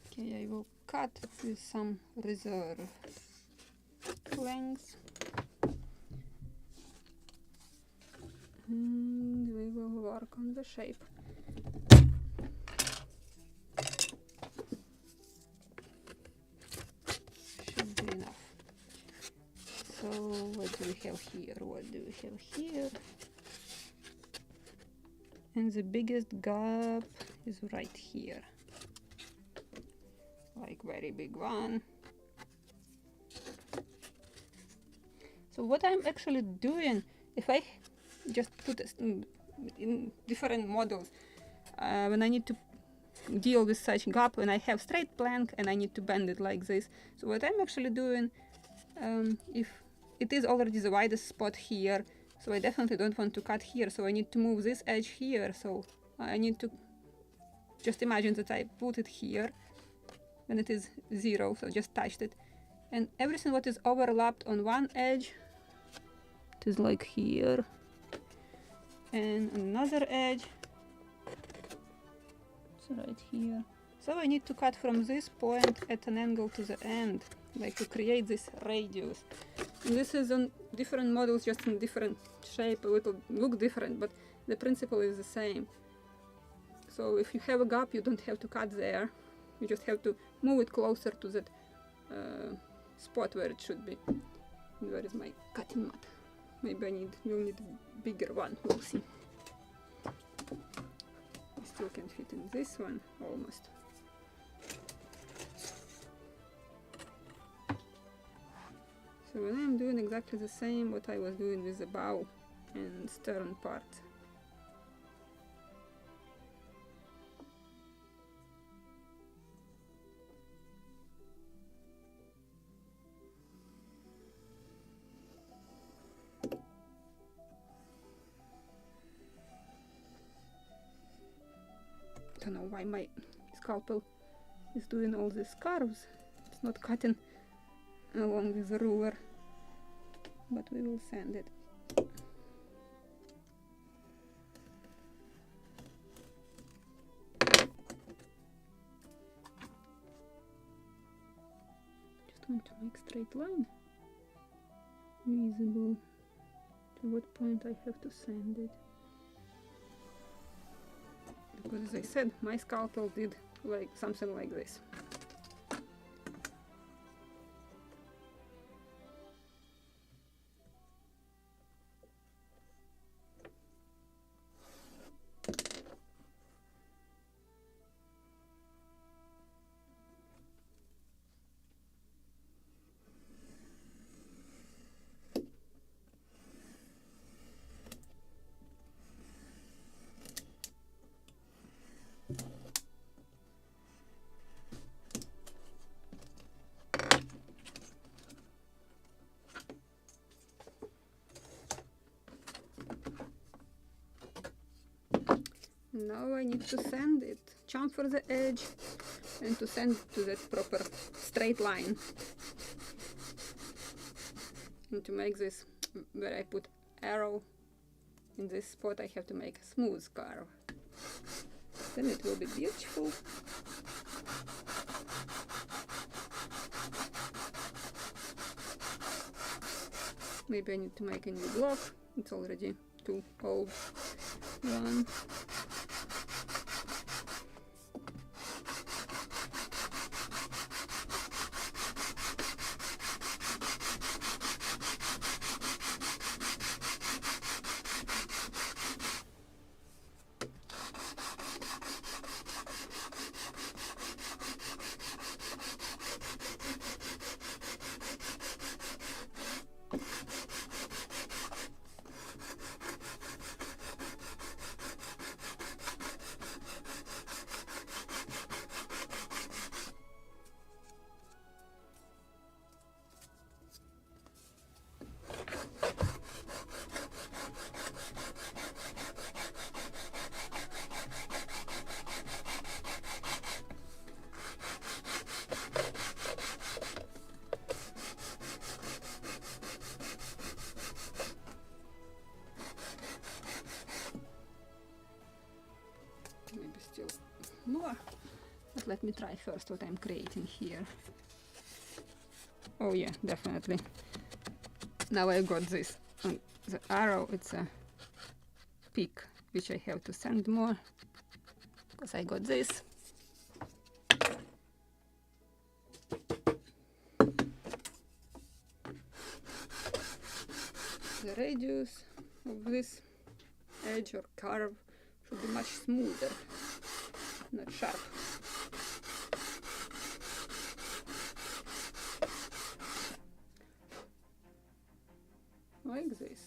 Okay, I will cut with some reserve length. And we will work on the shape. Should be enough. So what do we have here? What do we have here? And the biggest gap is right here. Like very big one. So what I'm actually doing, if I just put this in different models, when I need to deal with such gap, when I have straight plank and I need to bend it like this. So what I'm actually doing, if it is already the widest spot here, so I definitely don't want to cut here, so I need to move this edge here. So I need to just imagine that I put it here when it is 0, so just touched it, and everything what is overlapped on one edge, it is like here, and another edge, it's right here. So I need to cut from this point at an angle to the end, like to create this radius. And this is on different models, just in different shape, a little look different, but the principle is the same. So if you have a gap, you don't have to cut there. You just have to move it closer to that spot where it should be. And where is my cutting mat? Maybe you'll need a bigger one, we'll see. I still can fit in this one, almost. So when I'm doing exactly the same what I was doing with the bow and stern part. I don't know why my scalpel is doing all these curves. It's not cutting along with the ruler, but we will sand it. Just want to make straight line visible. To what point I have to sand it? Because as I said, my scalpel did like something like this. Now I need to sand it, chamfer the edge, and to send it to that proper straight line. And to make this, where I put arrow in this spot, I have to make a smooth curve. Then it will be beautiful. Maybe I need to make a new block. It's already too old one. But let me try first what I'm creating here. Oh yeah, definitely. Now I got this. On the arrow, it's a peak, which I have to send more, because I got this. The radius of this edge or curve should be much smoother, not sharp. Like this.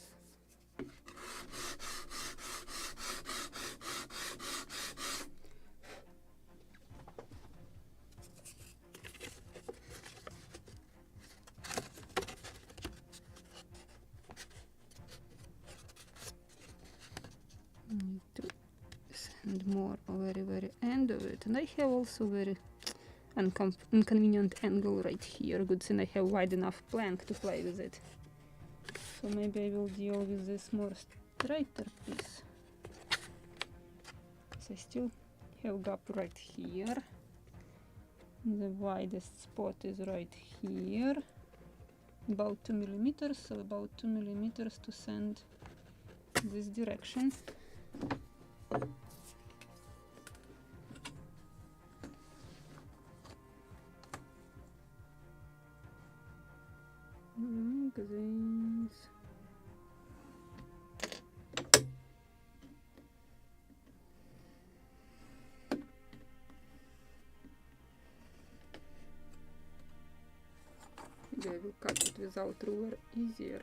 Need to send more very end of it, and I have also very inconvenient angle right here. Good thing I have wide enough plank to play with it. So maybe I will deal with this more straighter piece. So I still have gap right here. The widest spot is right here, about 2 millimeters. So about 2 millimeters to send this direction. Like this. Maybe I will cut it without ruler easier.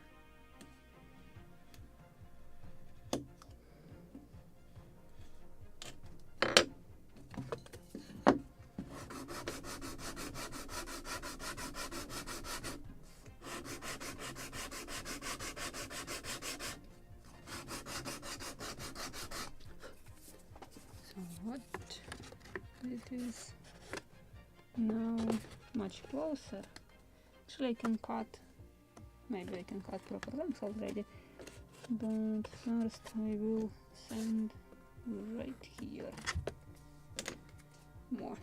So what it is now much closer. Actually I can cut, maybe I can cut proper length already, but first I will send right here more.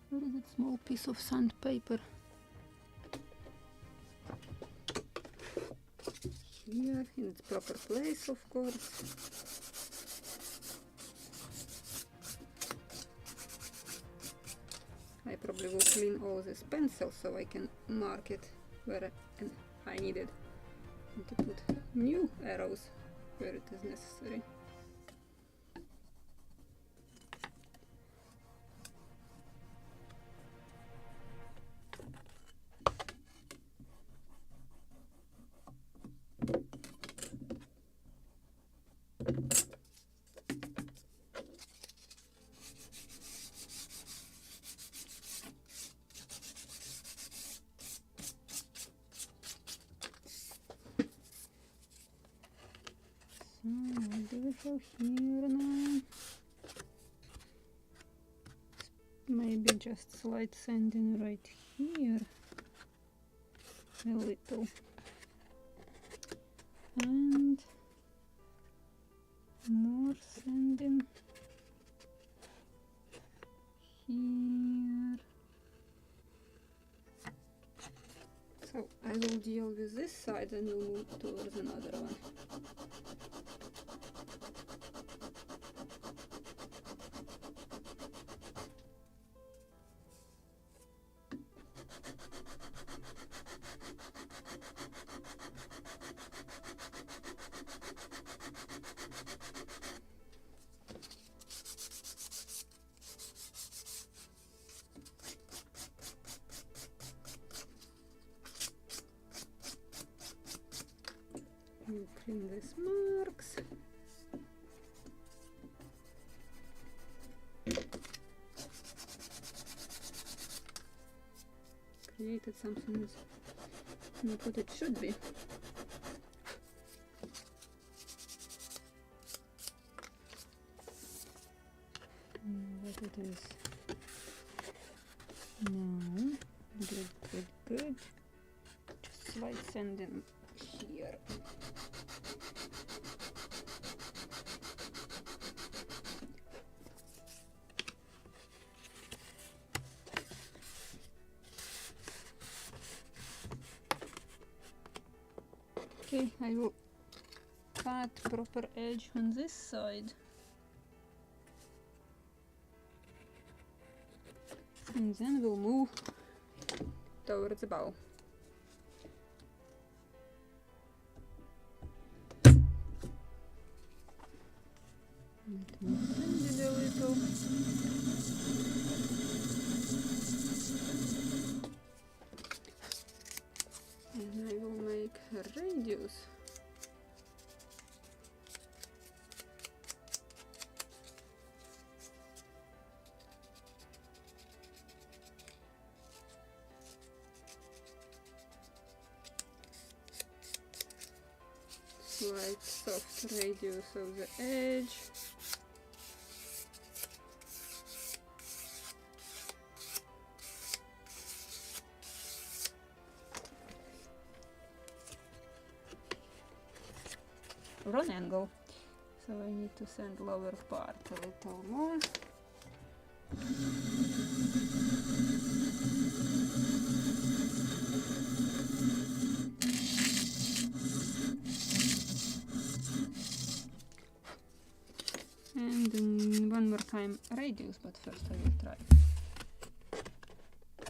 Where is that small piece of sandpaper? Here, in its proper place, of course. I probably will clean all this pencil so I can mark it where I needed, and to put new arrows where it is necessary. What do we have here now? Maybe just slight sanding right here a little, and more sanding here. So I will deal with this side and we'll move towards another one. We'll clean these marks. Created something that's not what it should be. What it is now. Good. good. Just slide sending here. Okay, I will cut proper edge on this side. And then we'll move towards the bow. Let me bend it a little. And I will make a radius. Slight soft radius of the edge. Wrong angle, so I need to send lower part a little more. And then one more time radius, but first I will try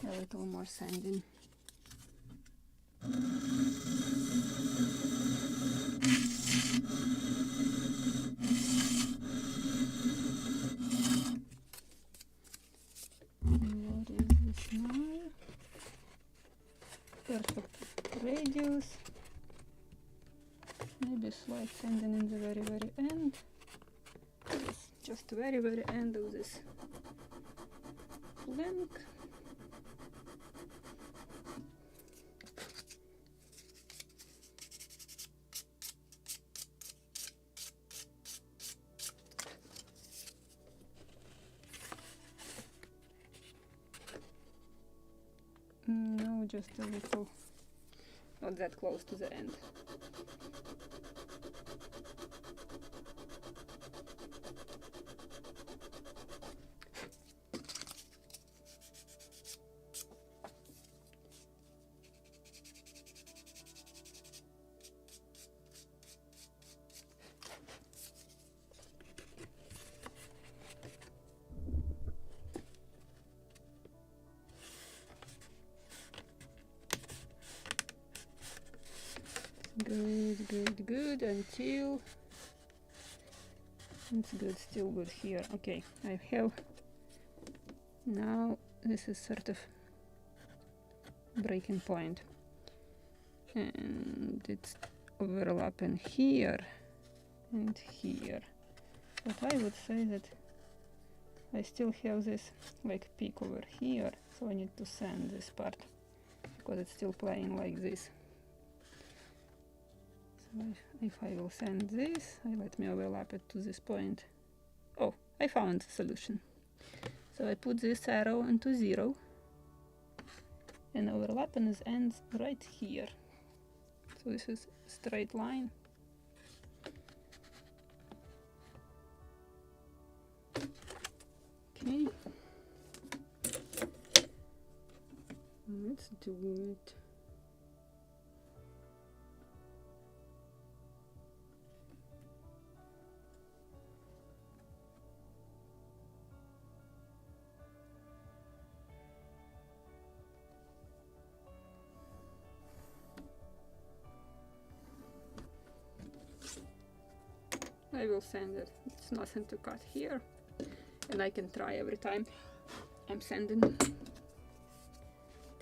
a little more sanding. What is this now? Perfect radius. Maybe slight sanding in the very end. Yes, just very end of this flank. No, just a little, not that close to the end. Good until it's good, still good here. Okay, I have now, this is sort of breaking point, and it's overlapping here and here, but I would say that I still have this like peak over here, so I need to sand this part because it's still playing like this. So if I will send this, let me overlap it to this point. Oh, I found a solution. So I put this arrow into 0 and overlapping its ends right here. So this is a straight line. Okay. Let's do it. I will sand it. It's nothing to cut here, and I can try every time I'm sanding to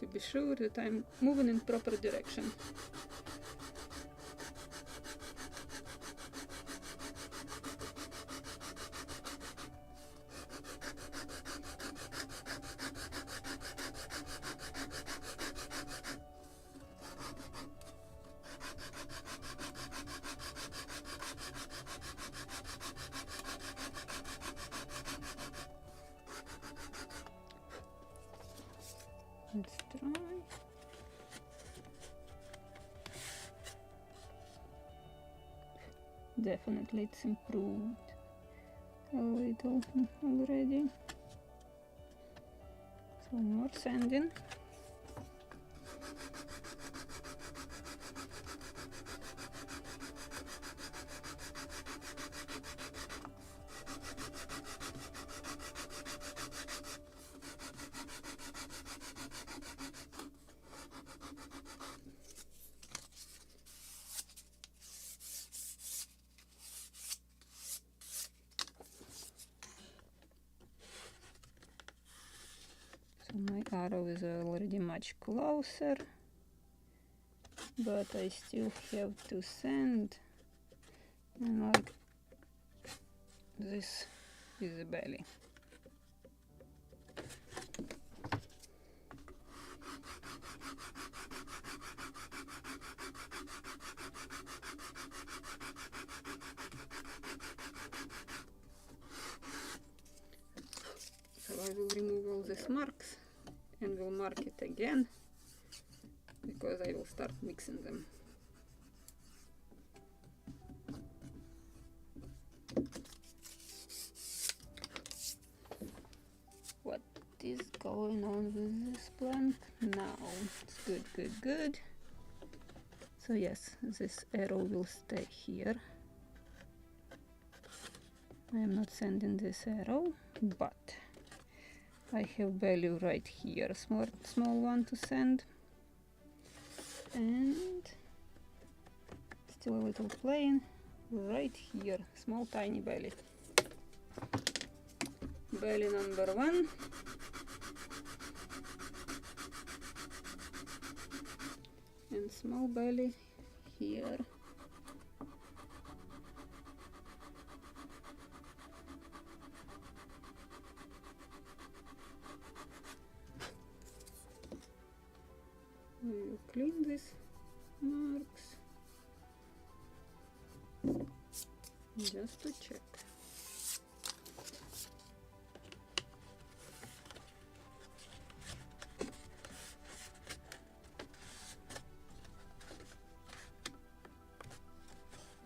be sure that I'm moving in proper direction. Let's try. Definitely it's improved a little already. So more sanding. So my arrow is already much closer, but I still have to sand, and like this is the belly. So I will remove all these marks and will mark it again, because I will start mixing them. What is going on with this plank now? It's good, good, good. So yes, this arrow will stay here. I am not sending this arrow, but I have value right here, small one to send, and still a little plain right here, small tiny belly. Belly number 1. And small belly here. We will clean these marks just to check.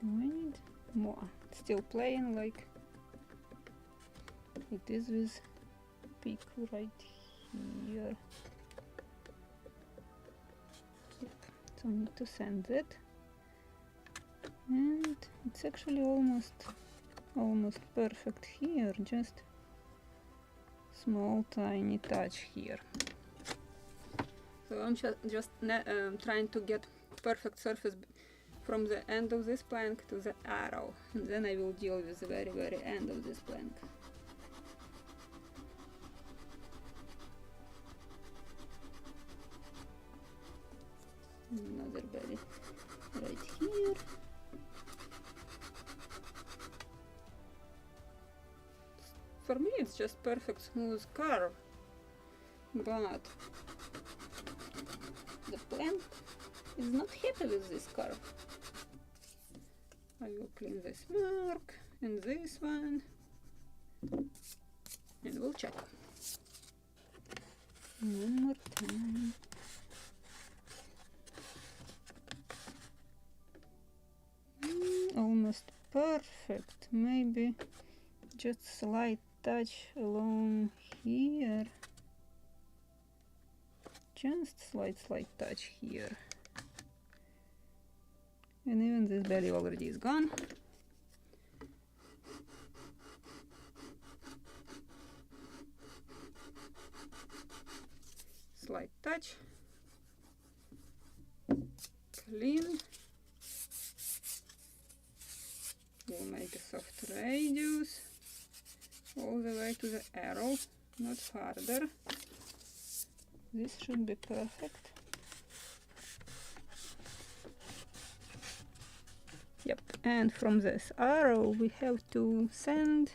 Do I need more? Still plain like it is with peak right here. Yep. So I need to sand it, and it's actually almost perfect here, just small tiny touch here. So I'm just trying to get perfect surface from the end of this plank to the arrow, and then I will deal with the very end of this plank. Another belly right here. For me it's just perfect smooth curve, but the plant is not happy with this curve. I will clean this mark and this one, and we'll check. One more time. Almost perfect. Maybe just slight touch along here. Just slight touch here. And even this belly already is gone. Slight touch. Clean. We'll make a soft radius all the way to the arrow, not farther. This should be perfect. Yep, and from this arrow we have to sand.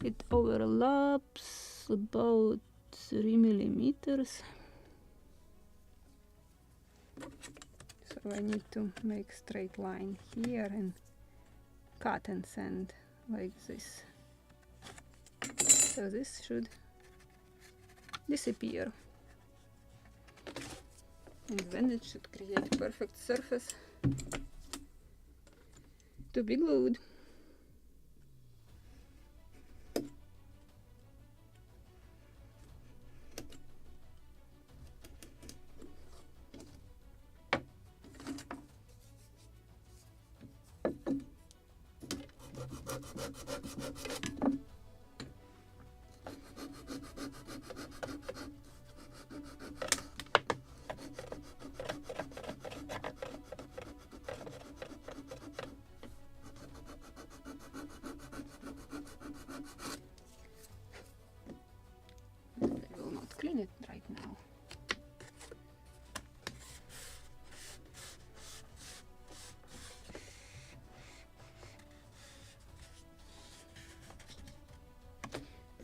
It overlaps about 3 millimeters. So I need to make straight line here and cut and sand like this. So this should disappear. And then it should create perfect surface to be glued. I will not clean it right now.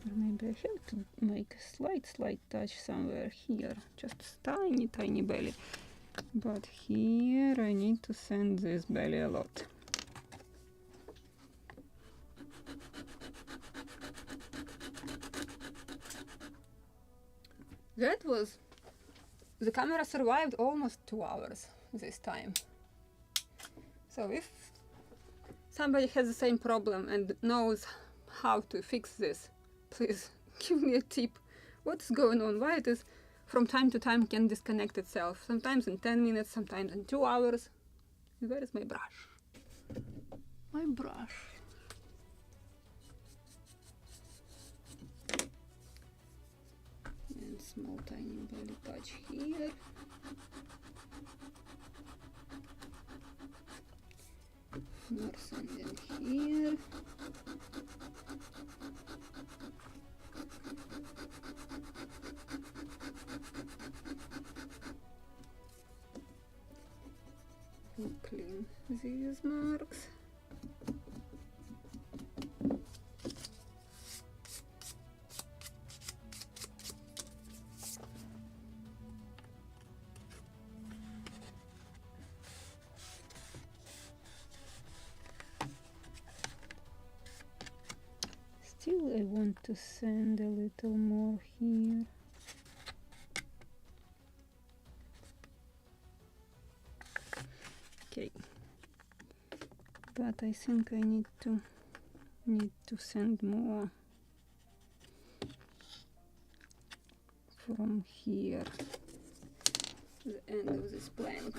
Or maybe I have to make a slight touch somewhere here, just tiny belly. But here I need to sand this belly a lot. The camera survived almost 2 hours this time. So if somebody has the same problem and knows how to fix this, please give me a tip. What's going on? Why it is from time to time can disconnect itself? Sometimes in 10 minutes, sometimes in 2 hours. Where is my brush? My brush. And small tiny belly touch here. More sanding here. And clean these marks. Still I want to sand a little more here. Okay, but I think I need to sand more from here to the end of this plank.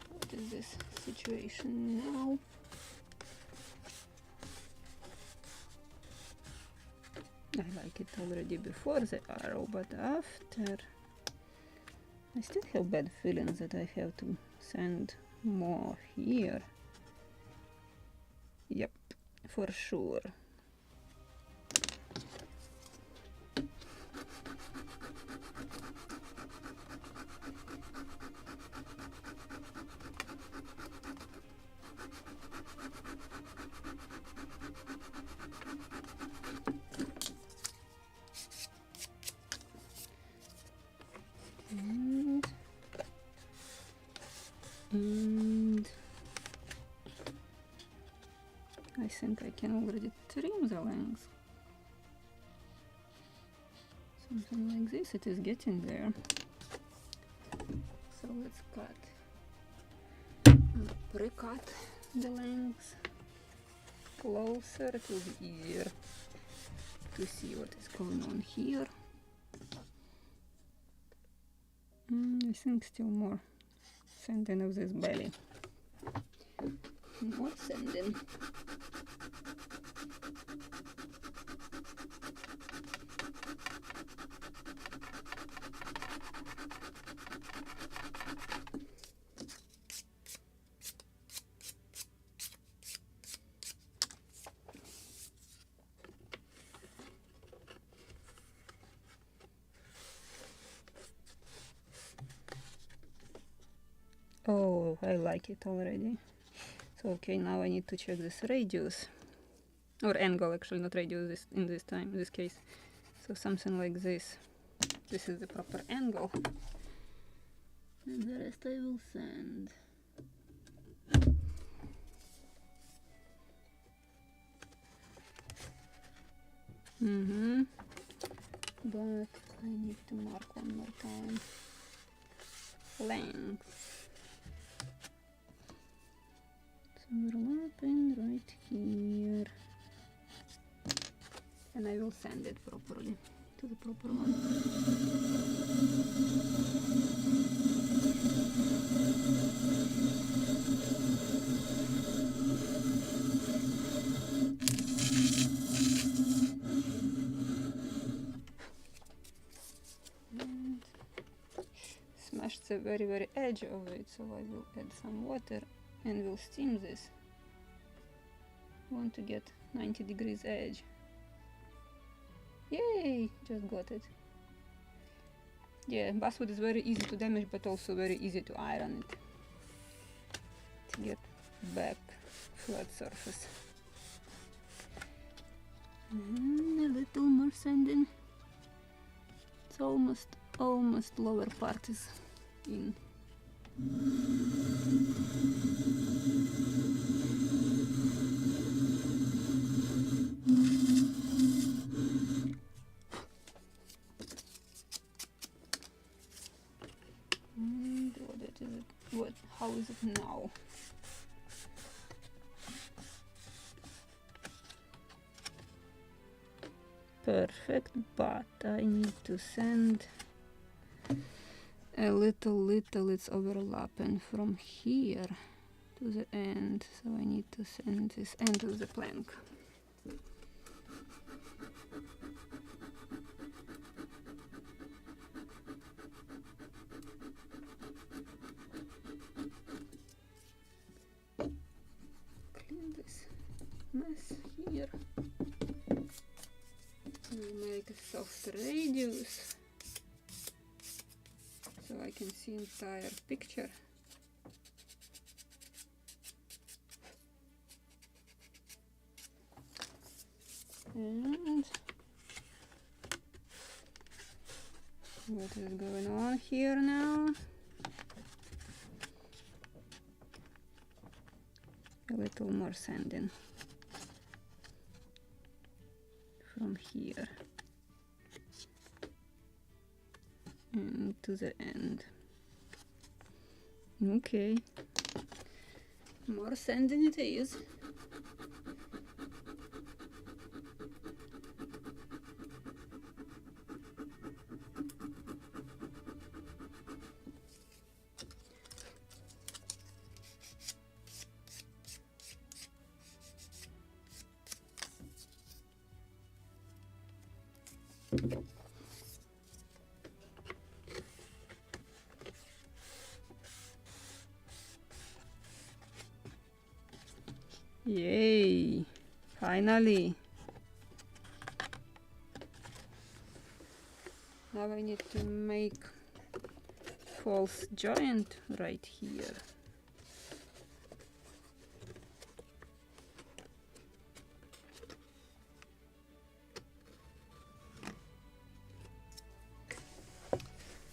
What is this situation now? I like it already before the arrow, but after I still have bad feelings that I have to sand more here. Yep, for sure. And I think I can already trim the length. Something like this, it is getting there. So let's pre-cut the length closer. It will be easier to see what is going on here. I think still more sanding of this belly. More sanding. Oh, I like it already. So okay, now I need to check this radius. Or angle, actually, not radius in this case. So something like this. This is the proper angle. And the rest I will send. But I need to mark one more time. Length. So overlapping right here. And I will send it properly to the proper one. And smashed the very edge of it, so I will add some water and will steam this. I want to get 90 degrees edge. Yay! Just got it. Yeah, basswood is very easy to damage, but also very easy to iron it. To get back flat surface. And a little more sanding. It's almost lower part is in. And how is it now? Perfect, but I need to send a little, it's overlapping from here to the end, so I need to send this end of the plank. Clean this mess here. We'll make a soft radius so I can see entire picture. And what is going on here now? A little more sanding from here and to the end. Okay, more sanding it is. Yay! Finally! Now I need to make false joint right here.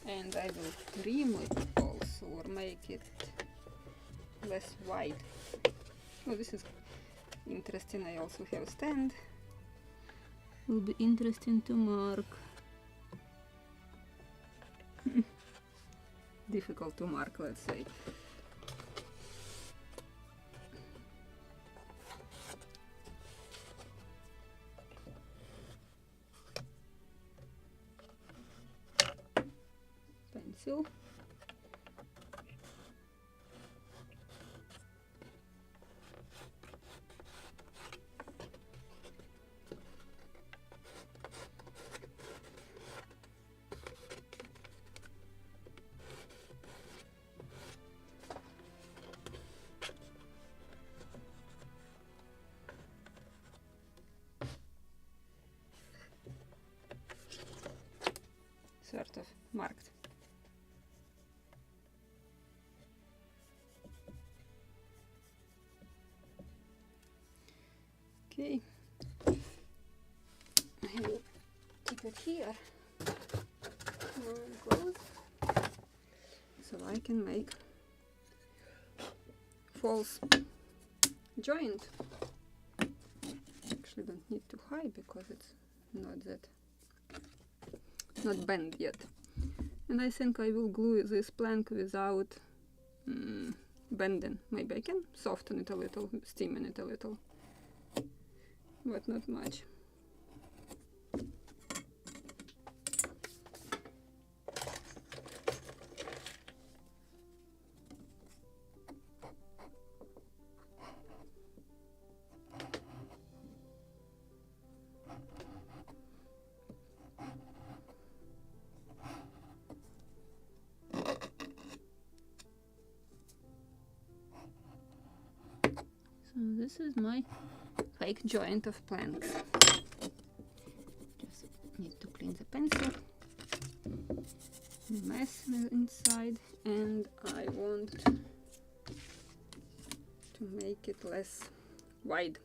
And I will trim it also, or make it less wide. Oh, this is interesting. I also have stand. Will be interesting to mark. Difficult to mark, let's say. Pencil. Sort of marked. it here close, so I can make false joint. Actually don't need to high because it's not bent yet. And I think I will glue this plank without bending. Maybe I can soften it a little, steaming it a little, but not much. So this is my fake joint of planks. Just need to clean the pencil, mess inside, and I want to make it less wide.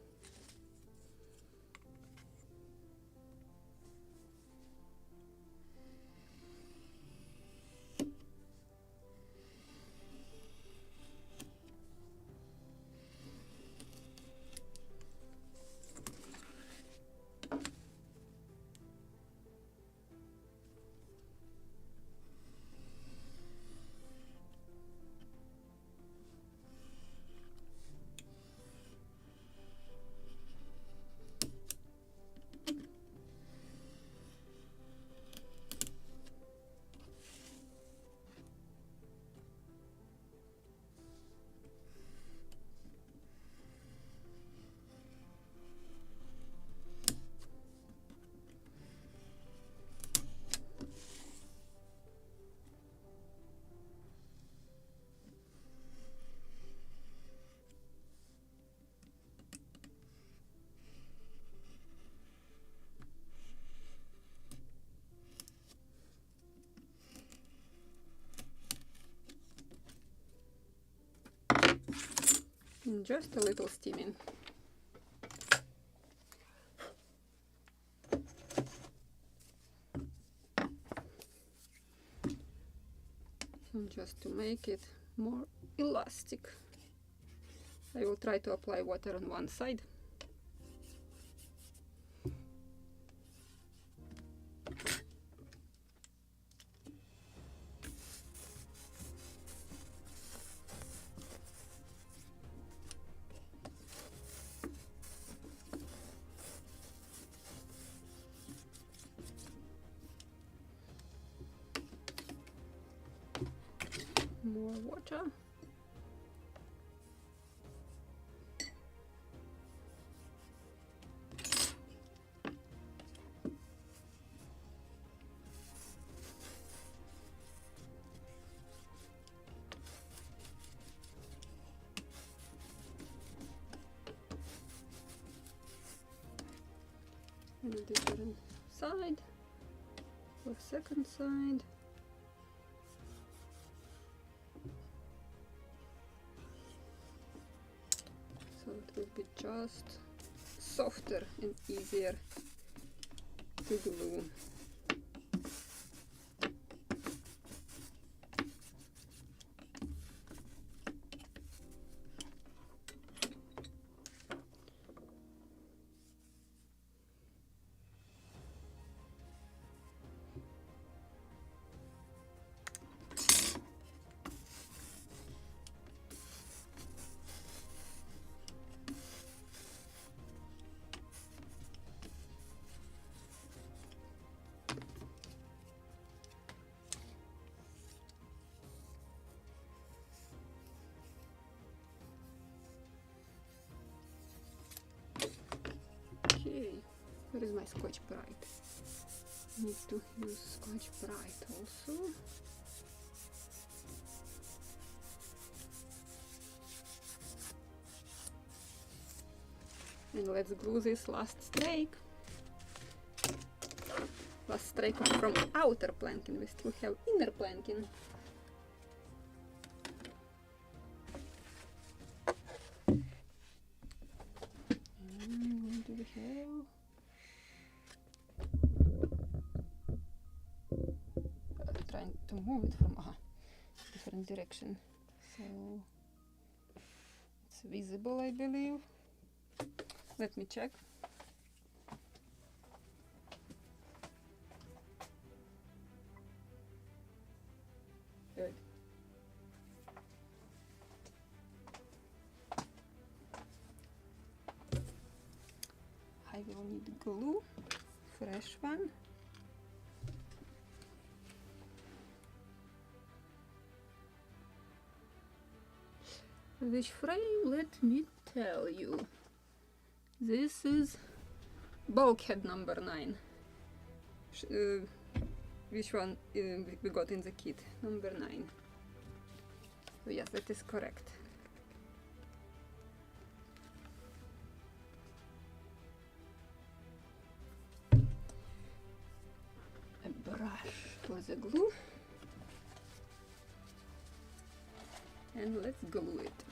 And just a little steaming. And just to make it more elastic, I will try to apply water on one side. More water. And a different side for second side. So it will be just softer and easier to glue. Where is my Scotch Brite? Need to use Scotch Brite also. And let's glue this last strake. Last strake from outer planking. We still have inner planking. And what do we have? trying to move it from different direction. So it's visible, I believe. Let me check. Good. I will need glue, fresh one. Which frame? Let me tell you. This is bulkhead number 9. Which one we got in the kit? Number 9. So yes, that is correct. A brush for the glue. And let's glue it.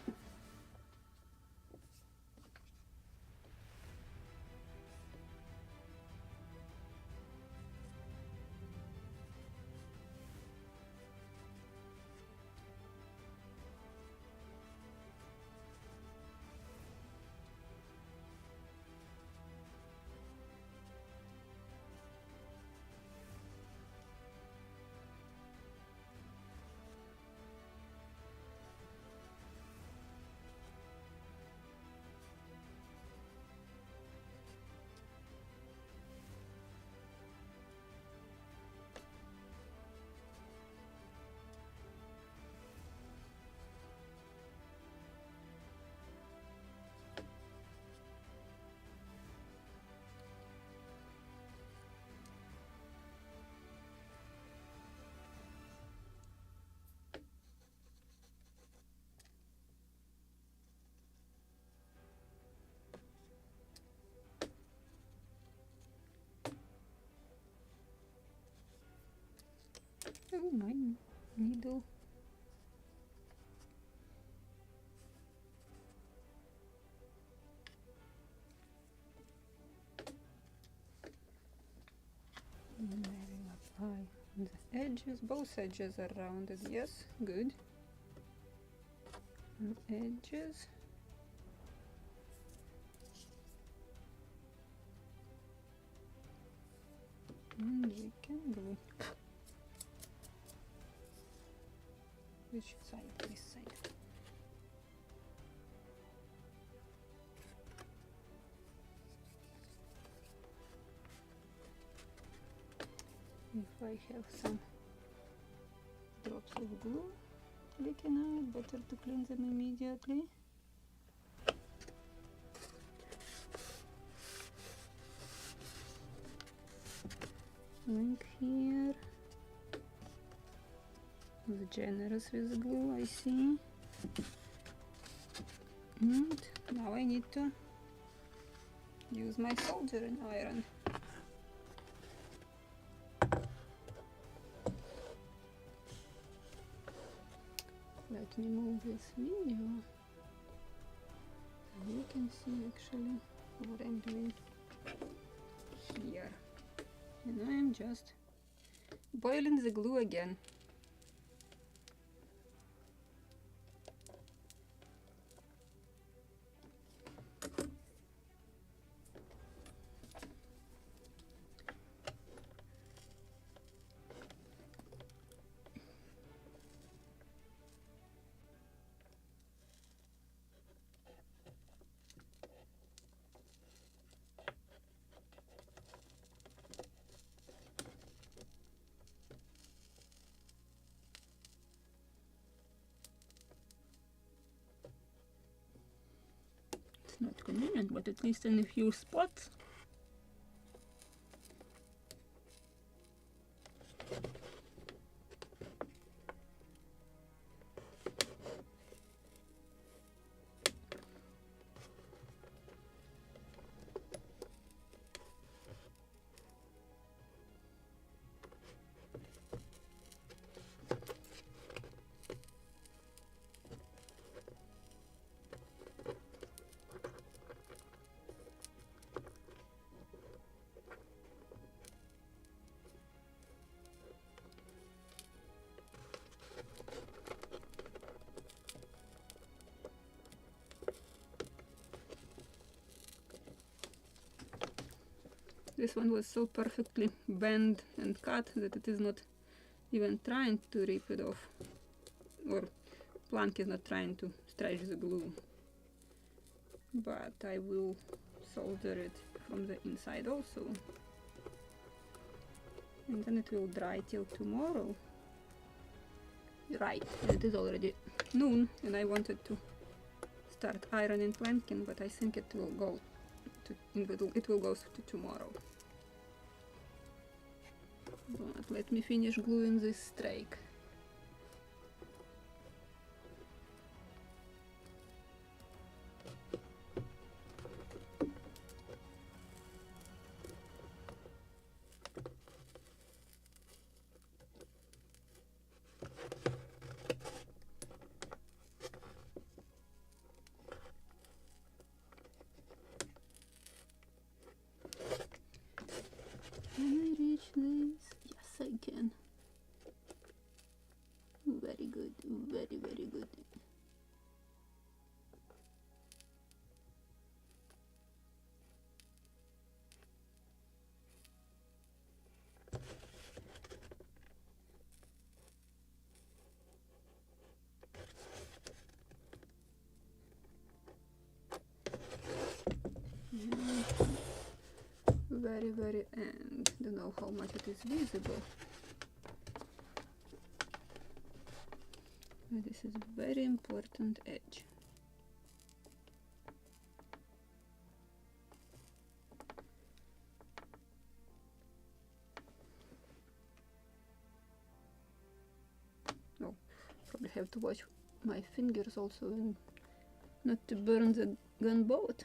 Oh, my needle. And I will apply the edges. Both edges are rounded. Yes, good. And edges. And we can glue. Which side? This side. If I have some drops of glue leaking out, better to clean them immediately. Like here. Was generous with glue, I see. And now I need to use my soldering iron. Let me move this video so you can see actually what I'm doing here. And I am just boiling the glue again. Not convenient, but at least in a few spots. This one was so perfectly bent and cut that it is not even trying to rip it off, or plank is not trying to stretch the glue. But I will solder it from the inside also, and then it will dry till tomorrow. Right, it is already noon and I wanted to start ironing planking, but I think it will go to tomorrow. But let me finish gluing this strake. Can I reach this? Yes, I can. Very good, very, very good. Very, very end. Don't know how much it is visible. But this is very important edge. Oh, probably have to watch my fingers also and not to burn the gunboat.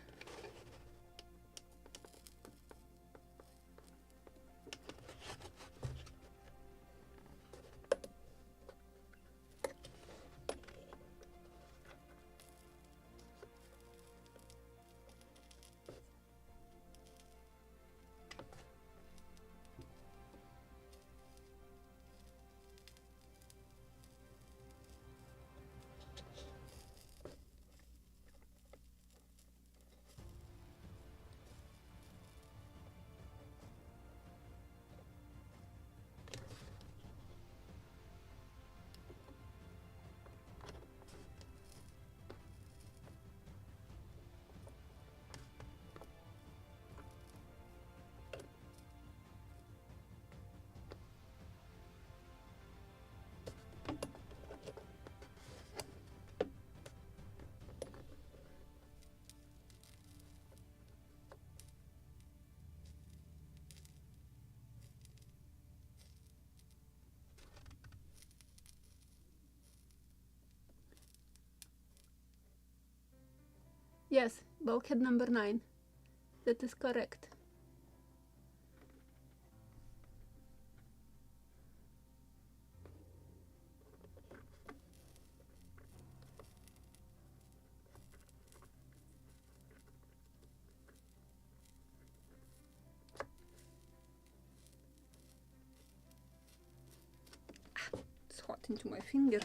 Yes, bulkhead number 9. That is correct. It's hot into my finger.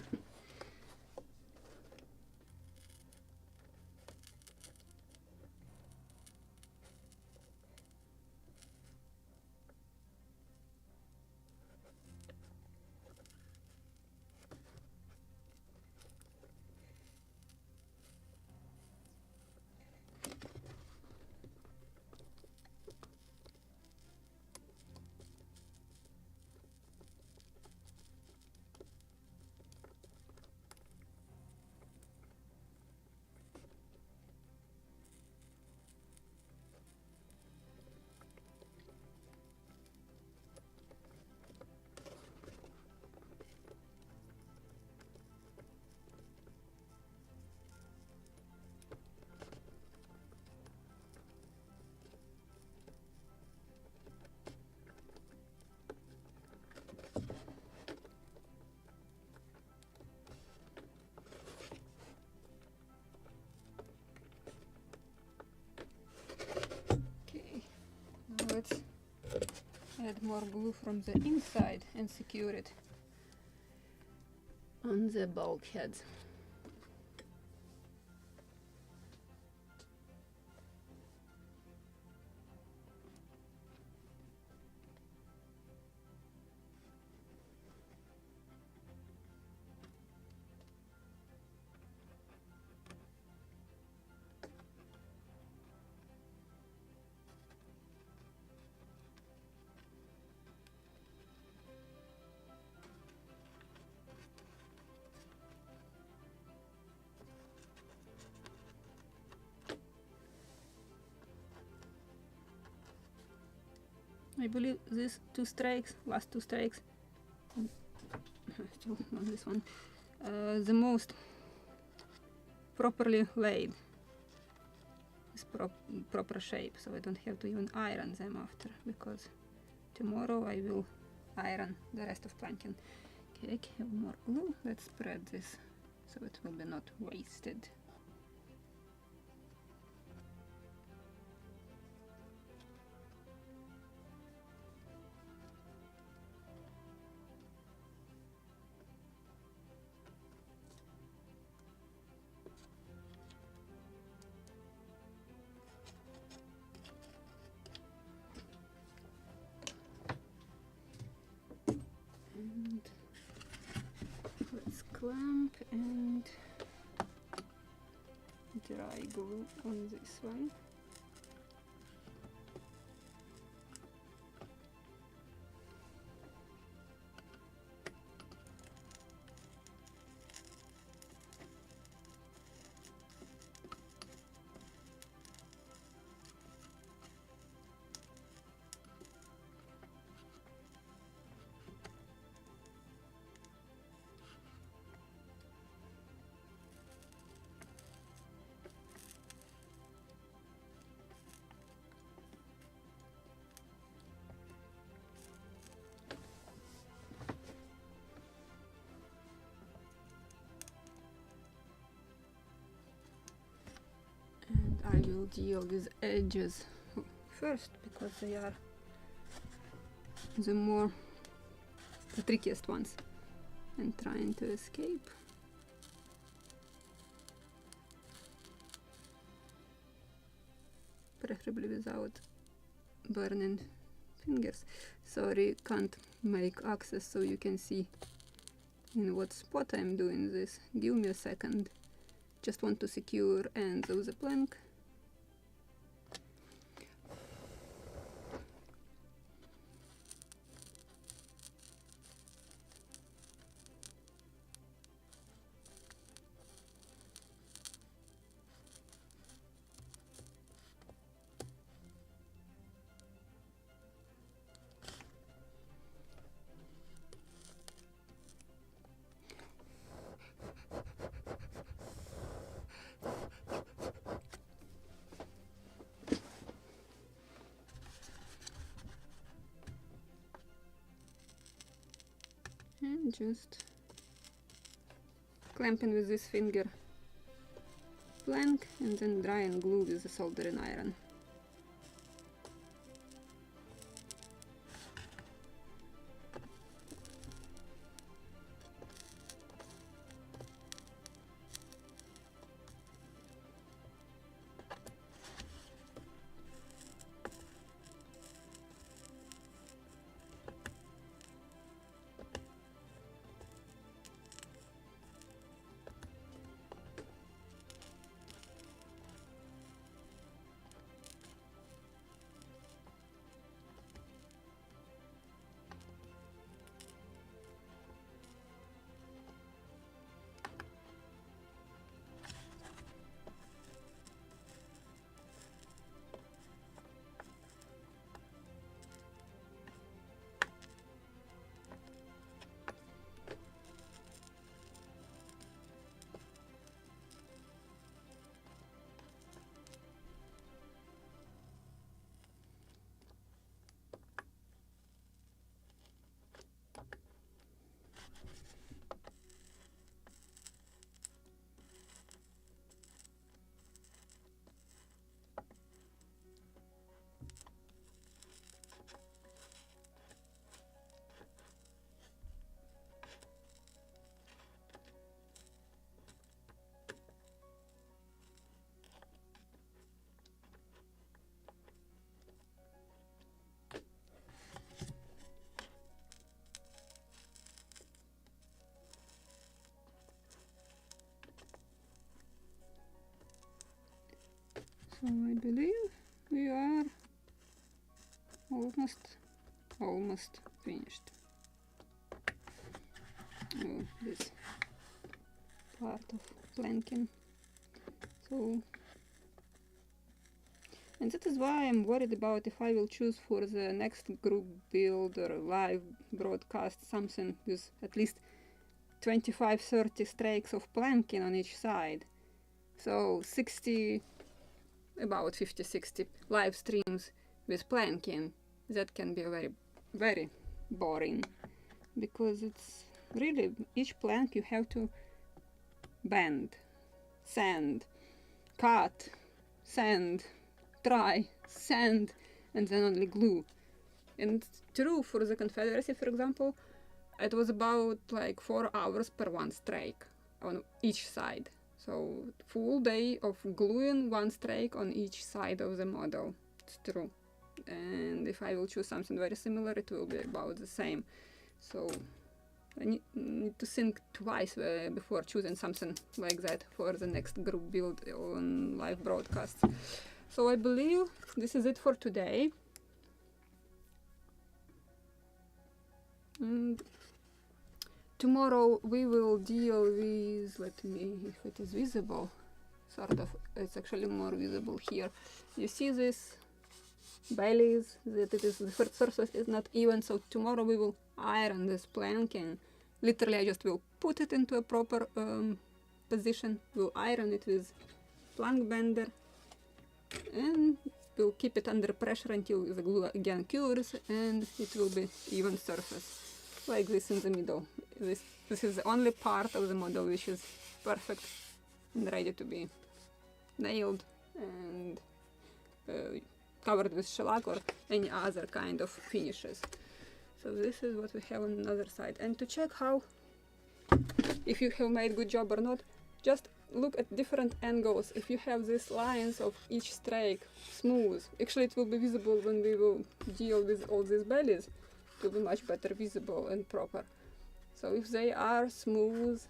Let's add more glue from the inside and secure it on the bulkheads. I believe these last two strikes, still not this one, the most properly laid, is proper shape, so I don't have to even iron them after, because tomorrow I will iron the rest of planking. Okay, I have more glue. Let's spread this so it will be not wasted. And let's clamp and dry glue on this one. And I will deal with edges first, because they are the trickiest ones and trying to escape. Preferably without burning fingers. Sorry, can't make access so you can see in what spot I'm doing this. Give me a second. Just want to secure ends of the plank. And just clamping with this finger plank and then dry and glue with the soldering iron. So I believe we are almost finished. Oh, this part of planking. So And that is why I'm worried about if I will choose for the next group build or live broadcast something with at least 25-30 strikes of planking on each side. So 60, about 50-60 live streams with planking. That can be very, very boring, because it's really each plank you have to bend, sand, cut, sand, try, sand, and then only glue. And it's true for the Confederacy, for example, it was about like 4 hours per one strike on each side. So full day of gluing one strike on each side of the model. It's true. And if I will choose something very similar, it will be about the same. So I need to think twice before choosing something like that for the next group build on live broadcasts. So I believe this is it for today. And tomorrow we will deal with, let me, if it is visible, sort of, it's actually more visible here. You see this bellies, that it is, the surface is not even, so tomorrow we will iron this planking. Literally I just will put it into a proper position, we'll iron it with plank bender, and we'll keep it under pressure until the glue again cures, and it will be even surface, like this in the middle. This is the only part of the model which is perfect and ready to be nailed and covered with shellac or any other kind of finishes. So this is what we have on the other side. And to check how, if you have made good job or not, just look at different angles. If you have these lines of each strake smooth, actually it will be visible when we will deal with all these bellies. It will be much better visible and proper. So if they are smooth,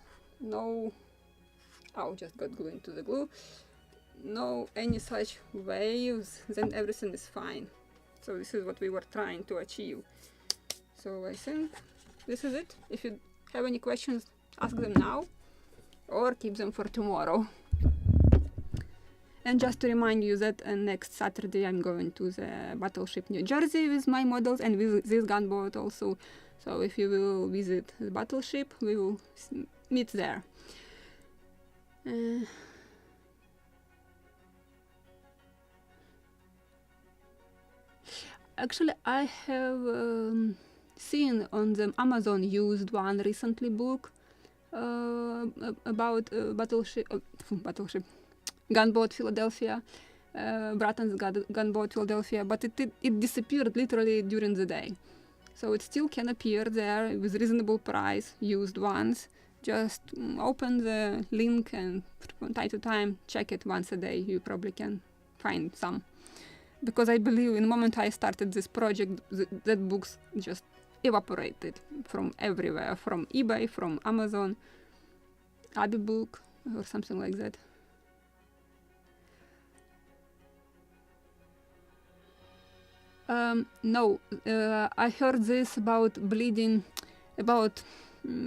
no, just got glue into the glue, no any such waves, then everything is fine. So this is what we were trying to achieve. So I think this is it. If you have any questions, ask them now or keep them for tomorrow. And just to remind you that next Saturday I'm going to the Battleship New Jersey with my models and with this gunboat also. So if you will visit the battleship, we will meet there. Actually, I have seen on the Amazon used one recently book about Gunboat Philadelphia, Bratton's Gunboat Philadelphia, but it disappeared literally during the day. So it still can appear there with reasonable price, used ones. Just open the link and from time to time check it once a day. You probably can find some. Because I believe in the moment I started this project, that books just evaporated from everywhere, from eBay, from Amazon, Abibook, or something like that. No, I heard this about bleeding, about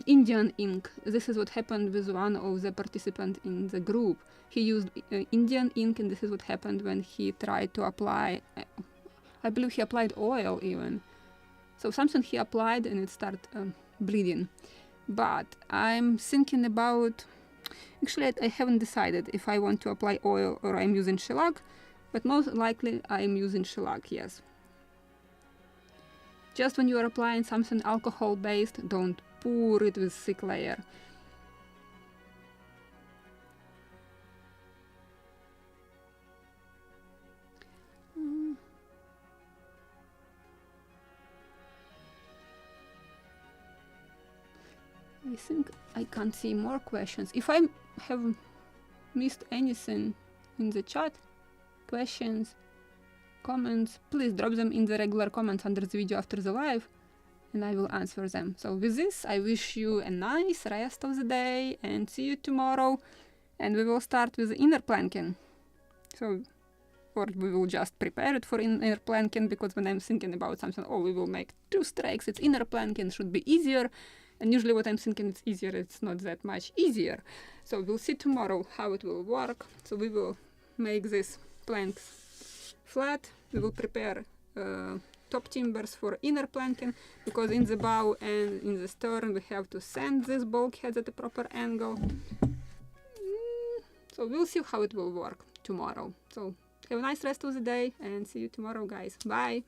Indian ink. This is what happened with one of the participants in the group. He used Indian ink, and this is what happened when he tried to apply, I believe he applied oil even. So something he applied and it started bleeding. But I'm thinking about, actually I haven't decided if I want to apply oil or I'm using shellac, but most likely I'm using shellac, yes. Just when you are applying something alcohol based, don't pour it with thick layer. I think I can't see more questions. If I have missed anything in the chat, questions, comments, please drop them in the regular comments under the video after the live and I will answer them. So with this, I wish you a nice rest of the day and see you tomorrow. And we will start with the inner planking. So, or we will just prepare it for inner planking, because when I'm thinking about something, we will make 2 strikes, it's inner planking, should be easier. And usually what I'm thinking it's easier, it's not that much easier. So we'll see tomorrow how it will work. So we will make these planks flat. We will prepare top timbers for inner planking, because in the bow and in the stern we have to sand these bulkheads at the proper angle. So we'll see how it will work tomorrow. So have a nice rest of the day and see you tomorrow, guys. Bye!